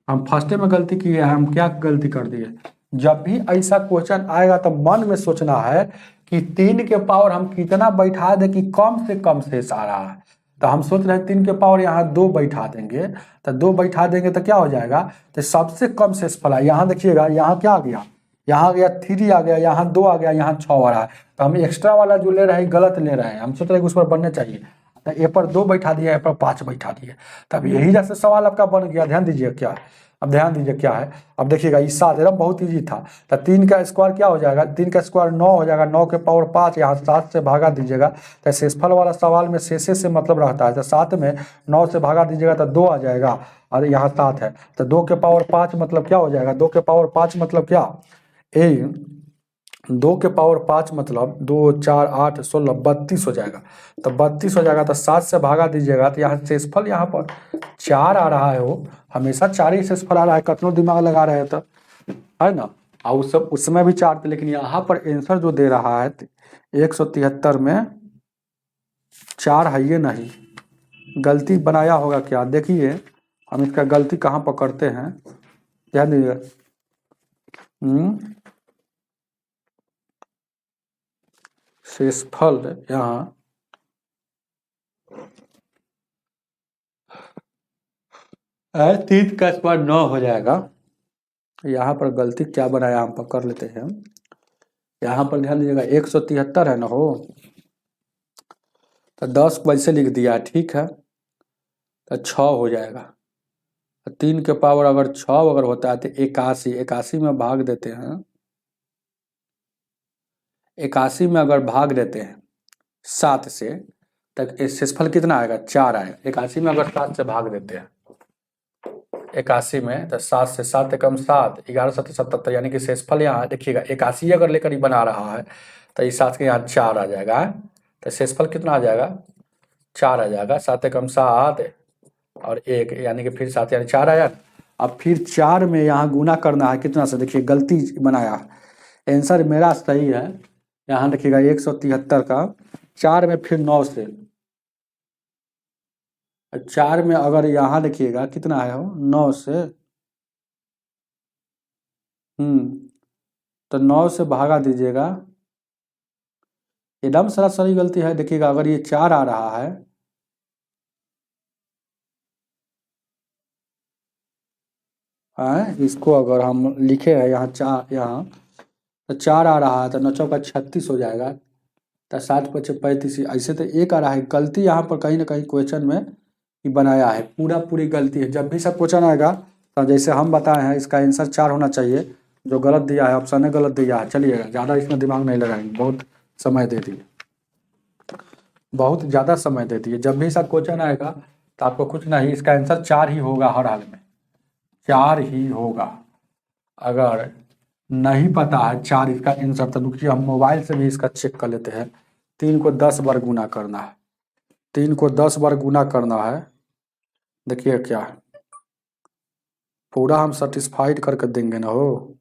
हम फर्स्ट में गलती किए हैं। हम क्या गलती कर दिए, जब भी ऐसा क्वेश्चन आएगा तो मन में सोचना है कि 3 के पावर हम कितना बैठा दें कि कम से कम शेष आ रहा है। तो हम सोच रहे हैं 3 के पावर यहाँ 2 बैठा देंगे, तो 2 बैठा देंगे तो क्या हो जाएगा, तो सबसे कम शेषफल है। यहाँ देखिएगा यहाँ क्या आ गया, यहाँ गया 3 आ गया, यहाँ 2 आ गया, यहाँ 6 आ रहा है। तो हम एक्स्ट्रा वाला जो ले रहे हैं गलत ले रहे हैं, हम सोच रहे हैं कि उस पर बनने चाहिए, तो ए पर 2 बैठा दिया, ए पर 5 बैठा दिए। तब यही जैसे सवाल आपका बन गया। ध्यान दीजिए क्या है, अब ध्यान दीजिए क्या है। अब देखिएगा ये 7 एकदम बहुत ईजी था। तो 3 का स्क्वायर क्या हो जाएगा, 3 का स्क्वायर 9 हो जाएगा, 9 के पावर 5, यहाँ 7 से भागा दीजिएगा। तो शेषफल वाला सवाल में शेषे से मतलब रहता है, तो 7 में 9 से भागा दीजिएगा तो 2 आ जाएगा, और यहाँ 7 है, तो 2 के पावर 5 मतलब क्या हो जाएगा, 2 के पावर 5 मतलब क्या, 2 के पावर 5 मतलब 2 4 8 16 32 हो जाएगा। तो 32 हो जाएगा, तो 7 से भागा दीजिएगा, तो यहाँ शेषफल यहाँ पर 4 आ रहा है। वो हमेशा 4 ही शेषफल आ रहा है, कतनों दिमाग लगा रहे हैं तो है ना। और उस समय भी 4 थे, लेकिन यहाँ पर आंसर जो दे रहा है 173 में 4 है, ये नहीं गलती बनाया होगा क्या। देखिए हम इसका गलती कहाँ पकड़ते हैं, ध्यान दीजिए। शेषफल यहाँ तीन का स्क्वायर 9 हो जाएगा। यहाँ पर गलती क्या बनाया हम पकड़ लेते हैं। यहाँ पर ध्यान दीजिएगा 173 है ना, हो तो 10 को ऐसे लिख दिया, ठीक है, तो 6 हो जाएगा। 3 के पावर अगर 6 अगर होता है तो 81, 81 में भाग देते हैं, 81 में अगर भाग देते हैं 7 से, तक शेषफल कितना आएगा 4 आएगा। 81 में अगर 7 से भाग देते हैं 81 में, तो 7 से 7 कम 7, 11 7 77, यानी कि शेषफल यहाँ देखिएगा 81 अगर लेकर ही बना रहा है तो इस 7 के यहाँ 4 आ जाएगा, तो शेषफल कितना आ जाएगा 4 आ जाएगा। 7 कम 7 और 1, यानी कि फिर 7 यानी 4 आया। अब फिर 4 में यहाँ गुना करना है कितना से, देखिए गलती बनाया, आंसर मेरा सही है। यहाँ देखिएगा 173 का 4 में फिर 9 से, 4 में अगर यहाँ देखिएगा कितना है, 9 से तो 9 से भागा दीजिएगा, एकदम सरासरी गलती है। देखिएगा अगर ये 4 आ रहा है, इसको अगर हम लिखे हैं यहाँ 4, यहाँ तो 4 आ रहा है, तो 9 चौका 36 हो जाएगा, तो 7 5 35, ऐसे तो 1 आ रहा है। गलती यहाँ पर कहीं ना कहीं क्वेश्चन में ही बनाया है, पूरी गलती है। जब भी सब क्वेश्चन आएगा तो जैसे हम बताए हैं इसका आंसर 4 होना चाहिए, जो गलत दिया है ऑप्शन ने गलत दिया है। चलिएगा ज़्यादा इसमें दिमाग नहीं लगाएंगे, बहुत समय दे दिए, बहुत ज़्यादा समय दे दिए। जब भी सब क्वेश्चन आएगा तो आपको कुछ नहीं, इसका आंसर 4 ही होगा, हर हाल में 4 ही होगा। अगर नहीं पता है 4 इसका आंसर तो रुकिए हम मोबाइल से भी इसका चेक कर लेते हैं। 3 को 10 बार गुना करना है, 3 को 10 बार गुना करना है। देखिए क्या पूरा हम सेटिस्फाइड करके देंगे ना हो।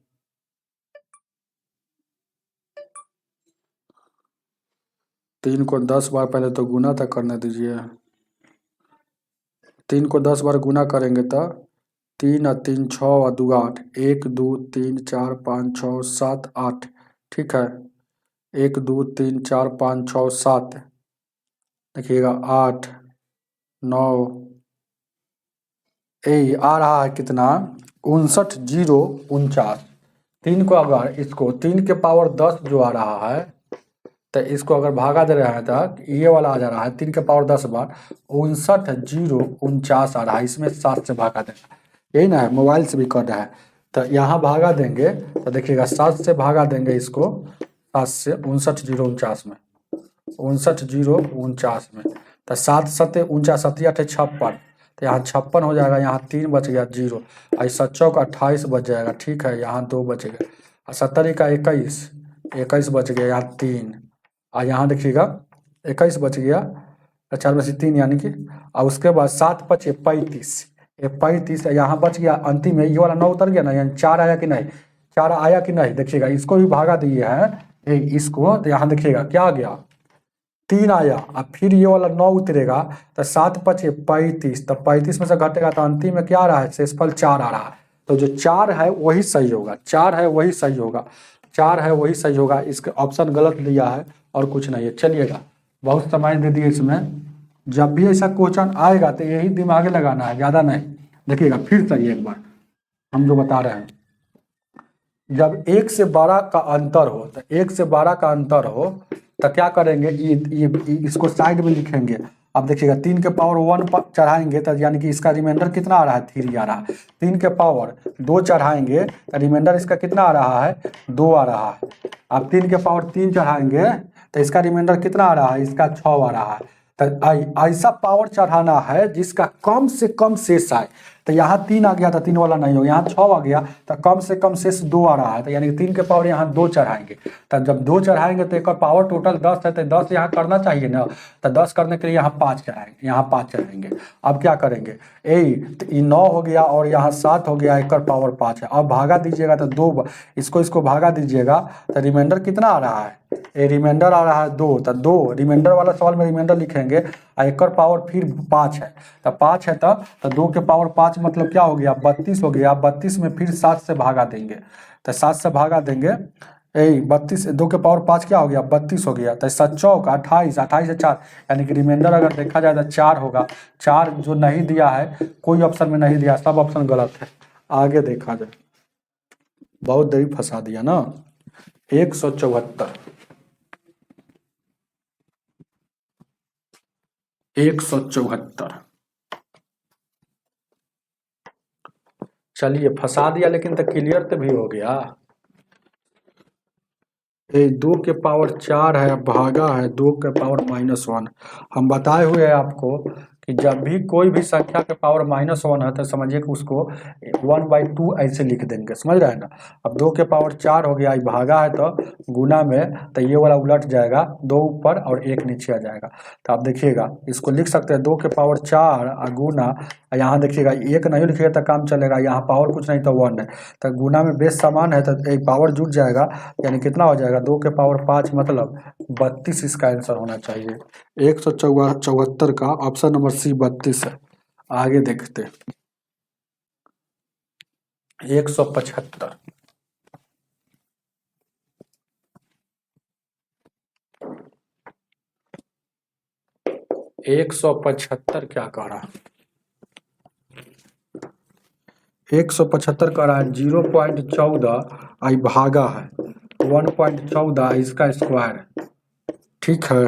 तीन को 10 बार पहले तो गुना तक करने दीजिए। 3 को 10 बार गुना करेंगे तो 3 और 3 6 और 2 8, 1 2 3 4 5 6 7 8, ठीक है। 1 2 3 4 5 6 7, देखिएगा 8 9, ए आ रहा है कितना 59 0 49। 3 को अगर इसको 3 के पावर 10 जो आ रहा है तो इसको अगर भागा दे रहे हैं तो ये वाला आ जा रहा है 3 के पावर 10 बार 59 0 49 आ रहा है। इसमें 7 से भागा देना, यही ना है, मोबाइल से भी कर रहा है। तो यहाँ भागा देंगे तो देखिएगा 7 से भागा देंगे इसको, 7 से 59 0 49 में, 59 0 49 में। तो 7 7 49 7 8 56, तो यहाँ 56 हो जाएगा, यहाँ 3 बच गया 0, और 7 चौक 28 बच जाएगा, ठीक है। यहाँ 2 बच गए, और 70 का 21, 21 बच गया, यहाँ 3, और यहाँ देखिएगा 21 बच गया, 4 में से 3 यानी कि, और उसके बाद 7 बचे 35, 35 यहाँ बच गया। अंतिम में ये वाला 9 उतर गया ना, यानी 4 आया कि नहीं, 4 आया कि नहीं, देखिएगा इसको भी भागा दिए हैं इसको, तो यहाँ देखिएगा क्या आ गया 3 आया, और फिर ये वाला 9 उतरेगा तो 7 बचे 35, तो 35 में से घटेगा तो अंतिम में क्या आ रहा है, शेषफल 4 आ रहा है। तो जो 4 है वही सही होगा, 4 है वही सही होगा, 4 है वही सही होगा। इसके ऑप्शन गलत दिया है और कुछ नहीं है। चलिएगा बहुत समय दे दिए इसमें, जब भी ऐसा क्वेश्चन आएगा तो यही दिमाग लगाना है, ज़्यादा नहीं। देखिएगा फिर से एक बार हम जो बता रहे हैं, जब 1 से 12 का अंतर हो, तो 1 से 12 का अंतर हो तो क्या करेंगे, ये इसको साइड में लिखेंगे। अब देखिएगा 3 के पावर 1 चढ़ाएंगे तो यानी कि इसका रिमाइंडर कितना आ रहा है, 3 आ रहा है। 3 के पावर 2 चढ़ाएंगे तो रिमाइंडर इसका कितना आ रहा है, 2 आ रहा है। अब 3 के पावर 3 चढ़ाएंगे तो इसका रिमाइंडर कितना आ रहा है, इसका 6 आ रहा है। तो ऐसा पावर चढ़ाना है जिसका कम से कम शेष आए। तो यहाँ 3 आ गया तो 3 वाला नहीं हो, यहाँ 6 आ गया तो कम से कम शेष 2 आ रहा है, तो यानी 3 के पावर यहाँ 2 चढ़ाएंगे। तो जब 2 चढ़ाएंगे तो एक पावर टोटल 10 है, तो 10 यहाँ करना चाहिए ना, तो 10 करने के लिए यहाँ 5 चढ़ाएंगे, यहाँ 5 चढ़ाएंगे। अब क्या करेंगे, तो ये 9 हो गया और यहाँ 7 हो गया, एक पावर 5 है। अब भागा दीजिएगा तो 2, इसको भागा दीजिएगा तो रिमाइंडर कितना आ रहा है, ये रिमाइंडर आ रहा है 2, तो 2 रिमाइंडर वाला सवाल में रिमाइंडर लिखेंगे, और एक पावर फिर 5 है, तो 5 है तो 2 के पावर 5 मतलब क्या हो गया, 32 हो गया। 32 में फिर 7 से भागा देंगे, तो 7 से भागा देंगे, 32, 2 के पावर 5 क्या हो गया, 32 हो गया। तो 7 चौक 28, 28 से 4, यानी कि रिमाइंडर अगर देखा जाए तो 4 होगा। 4 जो नहीं दिया है, कोई ऑप्शन में नहीं दिया, सब ऑप्शन गलत है। आगे देखा जाए, बहुत देरी फंसा दिया ना। 174, 174, चलिए फंसा दिया, लेकिन तो क्लियर तो भी हो गया। 2 के पावर 4 है, भागा है 2 के पावर -1। हम बताए हुए हैं आपको कि जब भी कोई भी संख्या के पावर -1 है तो समझिए कि उसको 1/2 ऐसे लिख देंगे, समझ रहे हैं ना। अब 2 के पावर 4 हो गया, भागा है तो गुना में, तो ये वाला उलट जाएगा, 2 ऊपर और 1 नीचे आ जाएगा। तो आप देखिएगा इसको लिख सकते हैं 2 के पावर 4 और गुना, यहाँ देखिएगा 1 नहीं लिखिएगा तो काम चलेगा, यहाँ पावर कुछ नहीं तो 1 है, तो गुना में बेस समान है तो एक पावर जुट जाएगा, यानी कितना हो जाएगा 2 के पावर 5 मतलब 32 इसका आंसर होना चाहिए। 174 का ऑप्शन नंबर सी 32 है। आगे देखते 175, 175 क्या कह रहा है, 175 कह रहा है 0.14 आई भागा है 1.14 इसका स्क्वायर, ठीक है।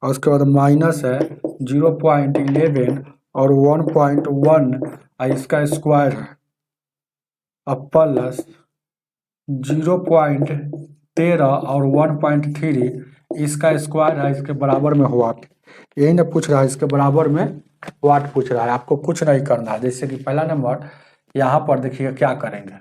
और उसके बाद माइनस है 0.11 और 1.1 इसका स्क्वायर है, अब प्लस 0.13 और 1.3 इसका स्क्वायर है, इसके बराबर में वाट, यही ना पूछ रहा है, इसके बराबर में वाट पूछ रहा है। आपको कुछ नहीं करना है। जैसे कि पहला नंबर यहाँ पर देखिएगा क्या करेंगे,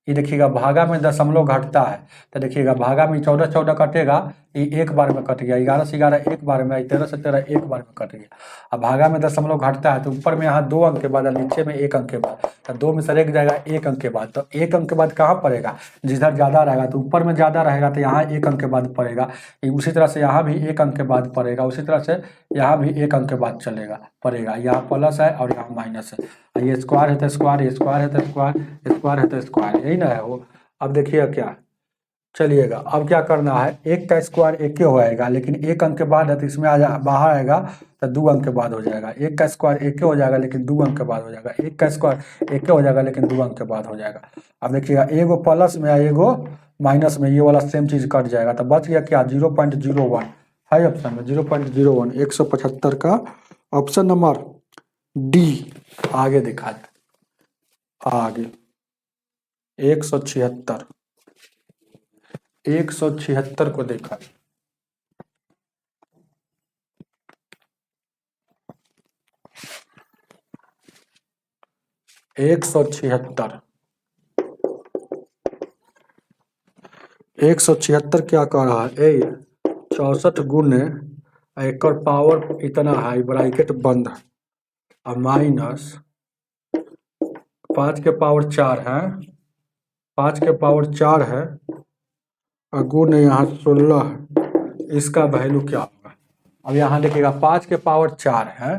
ये देखिएगा भागा में दशमलव घटता है, तो देखिएगा भागा में 14 14 कटेगा, ये एक बार में कट गया, 11 से 11 एक बार में, 13 से 13 एक बार में कट गया। अब भागा में दशमलव घटता है तो ऊपर में यहाँ 2 अंक के बाद और नीचे में 1 अंक के बाद, तो 2 में सर एक जाएगा 1 अंक के बाद, तो 1 अंक के बाद कहाँ पड़ेगा, जिधर ज़्यादा रहेगा तो ऊपर में ज़्यादा रहेगा तो यहाँ 1 अंक के बाद पड़ेगा, उसी तरह से यहाँ भी 1 अंक के बाद पड़ेगा, उसी तरह से यहाँ भी 1 अंक के बाद चलेगा पड़ेगा। यहाँ प्लस है और यहाँ माइनस है, ये स्क्वायर है तो स्क्वायर, ये स्क्वायर है तो स्क्वायर, स्क्वायर है तो स्क्वायर, यही ना है वो। अब देखिएगा क्या, चलिएगा अब क्या करना है, एक का स्क्वायर एक ही हो जाएगा, लेकिन 1 अंक के बाद है तो इसमें आ जा बाहर आएगा तो 2 अंक के बाद हो जाएगा। एक का स्क्वायर एक ही हो जाएगा लेकिन 2 अंक के बाद हो जाएगा, एक का स्क्वायर एक ही हो जाएगा लेकिन 2 अंक के बाद हो जाएगा। अब देखिएगा एगो प्लस में एगो माइनस में, ये वाला सेम चीज कट जाएगा, तो बच गया क्या 0.01 है ऑप्शन में, 0.01 175 का ऑप्शन नंबर डी। आगे देखा जाए, आगे 176 176 को देखा, 176 176 क्या कह रहा है, 64 गुने एक पावर इतना है, ब्रैकेट बंद है, और माइनस 5 के पावर 4 है, 5 के पावर 4 है, और गुने यहाँ 16 है, इसका वैल्यू क्या होगा। अब यहाँ देखिएगा 5 के पावर 4 है,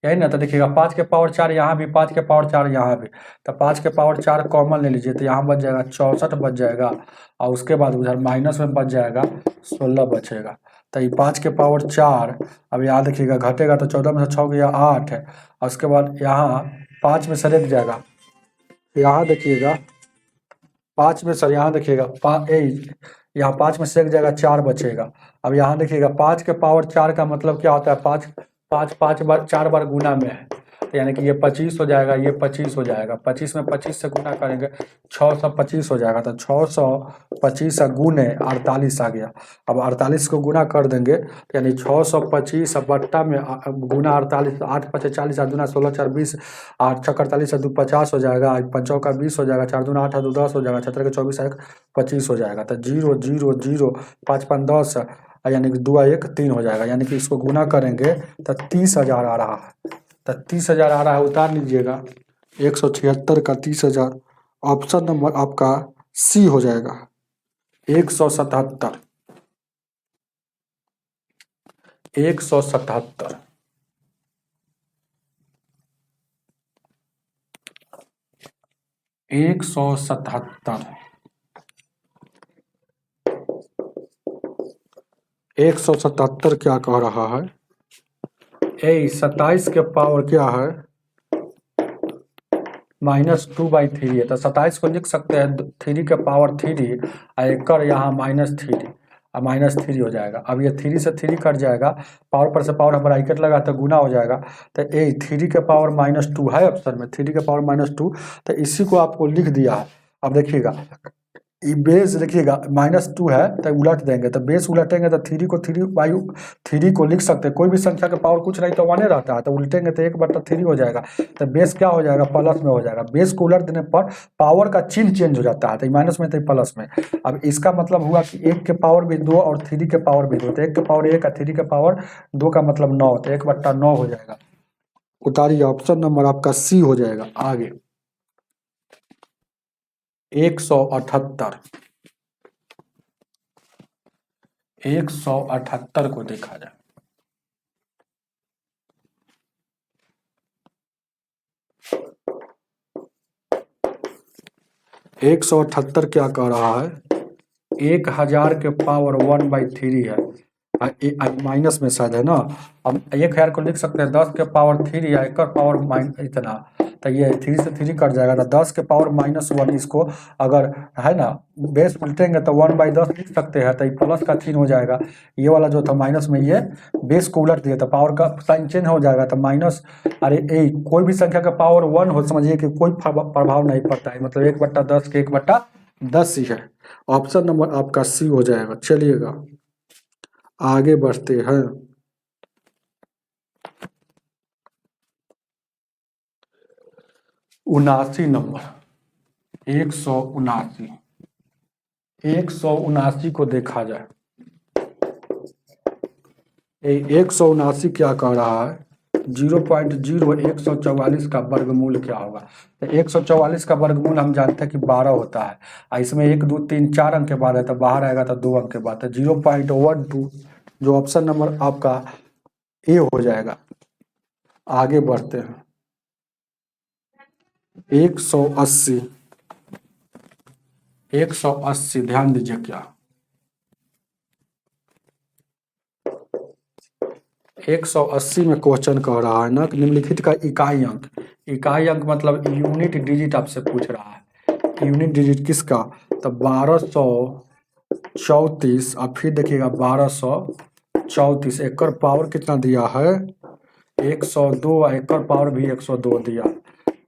यही ना, तो देखिएगा 5 के पावर 4 यहाँ भी, 5 के पावर 4 यहाँ भी, तो 5 के पावर 4 कॉमन ले लीजिए, तो यहाँ बच जाएगा 64 बच जाएगा, और उसके बाद उधर माइनस में बच जाएगा 16 बचेगा। तो ये 5 के पावर 4, अब यहाँ देखिएगा घटेगा तो 14 में से 6 गया 8 है, और उसके बाद यहाँ 5 में से रख जाएगा, यहाँ देखिएगा 5 में सर, यहाँ देखिएगा यहाँ 5 में से एक जाएगा 4 बचेगा। अब यहाँ देखिएगा 5 के पावर 4 का मतलब क्या होता है, 5 बार 4 बार गुना में है, तो यानी कि ये 25 हो जाएगा, ये 25 हो जाएगा, 25 में 25 से गुना करेंगे 625 हो जाएगा, तो 625 गुने 48 आ गया। अब 48 को गुना कर देंगे तो यानी 625 बट्टा में गुना 48, 8 5 40, 8 दूना 16, 4 20, 8 6 48, 2 50 हो जाएगा, 5 का 20 हो जाएगा, 4 दूना 8, 2 10 हो जाएगा, 6 के 24, 1 25 हो जाएगा, तो 0 0 0 5 5 10, यानी कि 2 1 3 हो जाएगा, यानी कि इसको गुना करेंगे तो 30,000 आ रहा है, तो 30,000 आ रहा है, उतार लीजिएगा 176 का 30,000, ऑप्शन नंबर आपका सी हो जाएगा 177 177। एक सौ सतहत्तर क्या कह रहा है, 27 के पावर क्या है -2/3 है, तो 27 को लिख सकते हैं 3 के पावर 3, और एक यहाँ -3 और -3 हो जाएगा। अब ये 3 से 3 कट जाएगा, पावर पर से पावर हम ब्रैकेट लगा तो गुना हो जाएगा, तो 3 के पावर -2 है ऑप्शन में, 3 के पावर -2, तो इसी को आपको लिख दिया है। अब देखिएगा ये बेस देखिएगा -2 है तो उलट देंगे, तो बेस उलटेंगे तो 3 को 3 को लिख सकते हैं, कोई भी संख्या का पावर कुछ नहीं तो 1 रहता है, तो उल्टेंगे तो 1/3 हो जाएगा, तो बेस क्या हो जाएगा प्लस में हो जाएगा। बेस को उलट देने पर पावर का चिन्ह चेंज हो जाता है, तो माइनस में तो प्लस में। अब इसका मतलब हुआ कि 1 के पावर भी 2 और 3 के पावर भी 2, तो 1 के पावर 1 और 3 के पावर 2 का मतलब 9, तो 1/9 हो जाएगा। उतारिए, ऑप्शन नंबर आपका सी हो जाएगा। आगे 178 को देखा जाए, 178 क्या कह रहा है, 1000 के पावर 1/3 है, माइनस में शायद है ना। अब 1000 को लिख सकते हैं 10 के पावर 3 या 1 पावर इतना, तो ये 3 से 3 कट जाएगा, तो 10 के पावर -1, इसको अगर है ना बेस उल्टेंगे तो 1/10 लिख सकते हैं, तो ये प्लस का चिन्ह हो जाएगा। ये वाला जो था माइनस में, ये बेस को उलट दिया तो पावर का साइन चेंज हो जाएगा, तो माइनस। अरे कोई भी संख्या का पावर 1 हो, समझिए कि कोई प्रभाव नहीं पड़ता है, मतलब 1/10 के 1/10 ही है। ऑप्शन नंबर आपका सी हो जाएगा। चलिएगा आगे बढ़ते हैं। 79 नंबर, 179। 179 को देखा जाए, 179 क्या कह रहा है, 0.0144 का वर्गमूल क्या होगा। तो 144 का वर्गमूल हम जानते हैं कि 12 होता है, और इसमें 1 2 3 4 अंक के बाद है, तो बाहर आएगा तो 2 अंक के बाद, तो 0.12 जो ऑप्शन नंबर आपका ए हो जाएगा। आगे बढ़ते हैं। 180, 180 ध्यान दीजिए क्या, 180 में क्वेश्चन कह रहा है ना कि निम्नलिखित का इकाई अंक, इकाई अंक मतलब यूनिट डिजिट आपसे पूछ रहा है, यूनिट डिजिट किसका, तो 1234, अब फिर देखिएगा 1234, एक पावर कितना दिया है 102, एक पावर भी 102 दिया,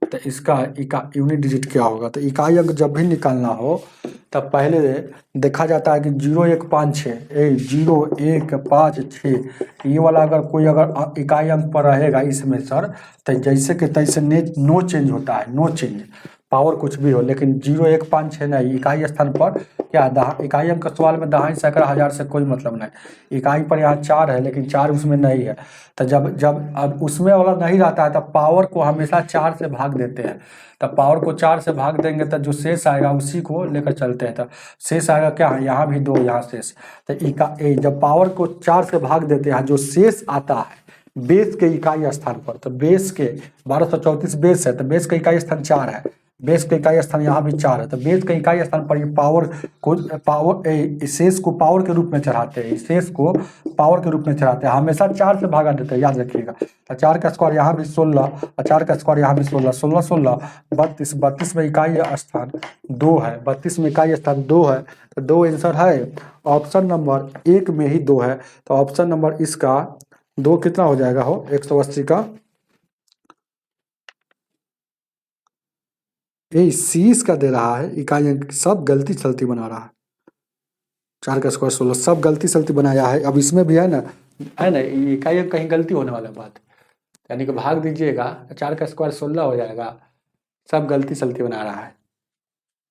तो इसका यूनिट डिजिट क्या होगा। तो इकाई अंक जब भी निकालना हो तब पहले देखा जाता है कि 0156, 0156 ये वाला अगर कोई अगर इकाई अंक पर रहेगा इसमें सर, तो जैसे कि तैसे नो चेंज होता है, नो चेंज, पावर कुछ भी हो, लेकिन 0156 नहीं, इकाई स्थान पर क्या इकाई अंक सवाल में दहाई सैकड़ा हजार से कोई मतलब नहीं, इकाई पर यहाँ 4 है लेकिन 4 उसमें नहीं है, तो जब जब अब उसमें वाला नहीं रहता है तब पावर को हमेशा 4 से भाग देते हैं, तब पावर को 4 से भाग देंगे तो जो शेष आएगा उसी को लेकर चलते हैं, तो शेष आएगा क्या है, यहाँ भी 2 यहाँ शेष, तो जब पावर को 4 से भाग देते हैं जो शेष आता है बेस के इकाई स्थान पर, तो बेस के 1234 बेस है, तो बेस का इकाई स्थान 4 है, बेस का इकाई स्थान यहाँ भी 4 है, तो बेस के इकाई स्थान पर ये शेष को पावर के रूप में चढ़ाते हैं, शेष को पावर के रूप में चढ़ाते हैं, हमेशा 4 से भागा देते हैं, याद रखिएगा। तो 4 का स्क्वायर यहाँ भी 16 और 4 का स्क्वायर यहाँ भी 16, 16 16 32, 32 में इकाई स्थान 2 है, 32 में इकाई स्थान 2 है, तो 2 आंसर है, ऑप्शन नंबर 1 में ही 2 है, तो ऑप्शन नंबर इसका 2 कितना हो जाएगा हो 180 का, ये शीश का दे रहा है इकाई अंक, सब गलती सलती बना रहा है, 4 का स्क्वायर 16 सब गलती सलती बनाया है, अब इसमें भी है ना इकाई अंक कहीं गलती होने वाला बात, यानी कि भाग दीजिएगा 4 का स्क्वायर 16 हो जाएगा, सब गलती सलती बना रहा है,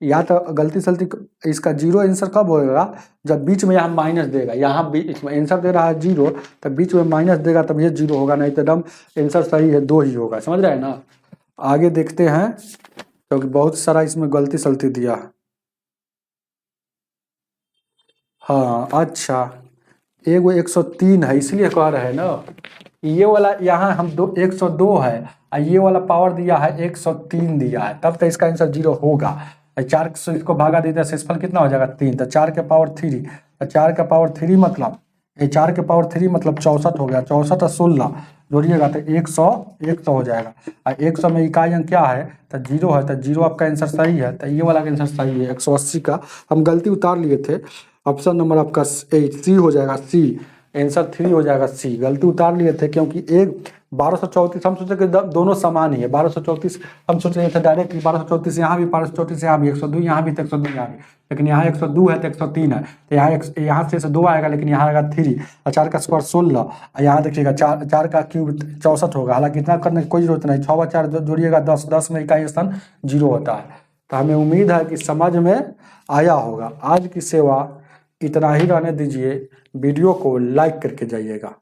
या तो गलती सलती इसका 0 आंसर कब होगा जब बीच में यहाँ माइनस देगा, यहाँ बीच में आंसर दे रहा है 0 तब बीच में माइनस देगा तब ये 0 होगा, नहीं तो एकदम आंसर सही है 2 ही होगा, समझ रहे हैं ना। आगे देखते हैं क्योंकि बहुत सारा इसमें गलती सलती दिया है। हाँ अच्छा, एगो 103 है इसलिए कह रहे हैं ना, ये वाला यहाँ हम 102 है और ये वाला पावर दिया है 103 दिया है, तब तो इसका आंसर 0 होगा। 4 से इसको भागा देते हैं शेषफल कितना हो जाएगा 3, तो 4 के पावर 3, तो 4 के पावर 3 मतलब ये 4 के पावर 3 मतलब 64 हो गया, 64 और 16 जोड़िएगा तो 100 हो जाएगा, और 100 में इकाई अंक क्या है तो 0 है, तो 0 आपका आंसर सही है, तो ये वाला आंसर सही है 180 का, हम गलती उतार लिए थे, ऑप्शन नंबर आपका सी हो जाएगा, सी आंसर 3 हो जाएगा, सी गलती उतार लिए थे क्योंकि एक 1234 हम सोचे कि दोनों समान ही है, 1234 हम सोच रहे थे डायरेक्ट 1234 यहाँ भी 1234 यहाँ भी 102 यहाँ भी तो 102 यहाँ भी, लेकिन यहाँ 102 है तो 103 है, तो यहाँ से 2 आएगा लेकिन यहाँ आएगा 3, और 4 का स्क्वायर 16, यहाँ देखिएगा 4 का क्यूब 64 होगा, हालांकि इतना करने की कोई जरूरत नहीं, 6 व 4 जोड़िएगा 10, 10 में इकाई स्थान 0 होता है। तो हमें उम्मीद है कि समझ में आया होगा। आज की सेवा इतना ही रहने दीजिए, वीडियो को लाइक करके जाइएगा।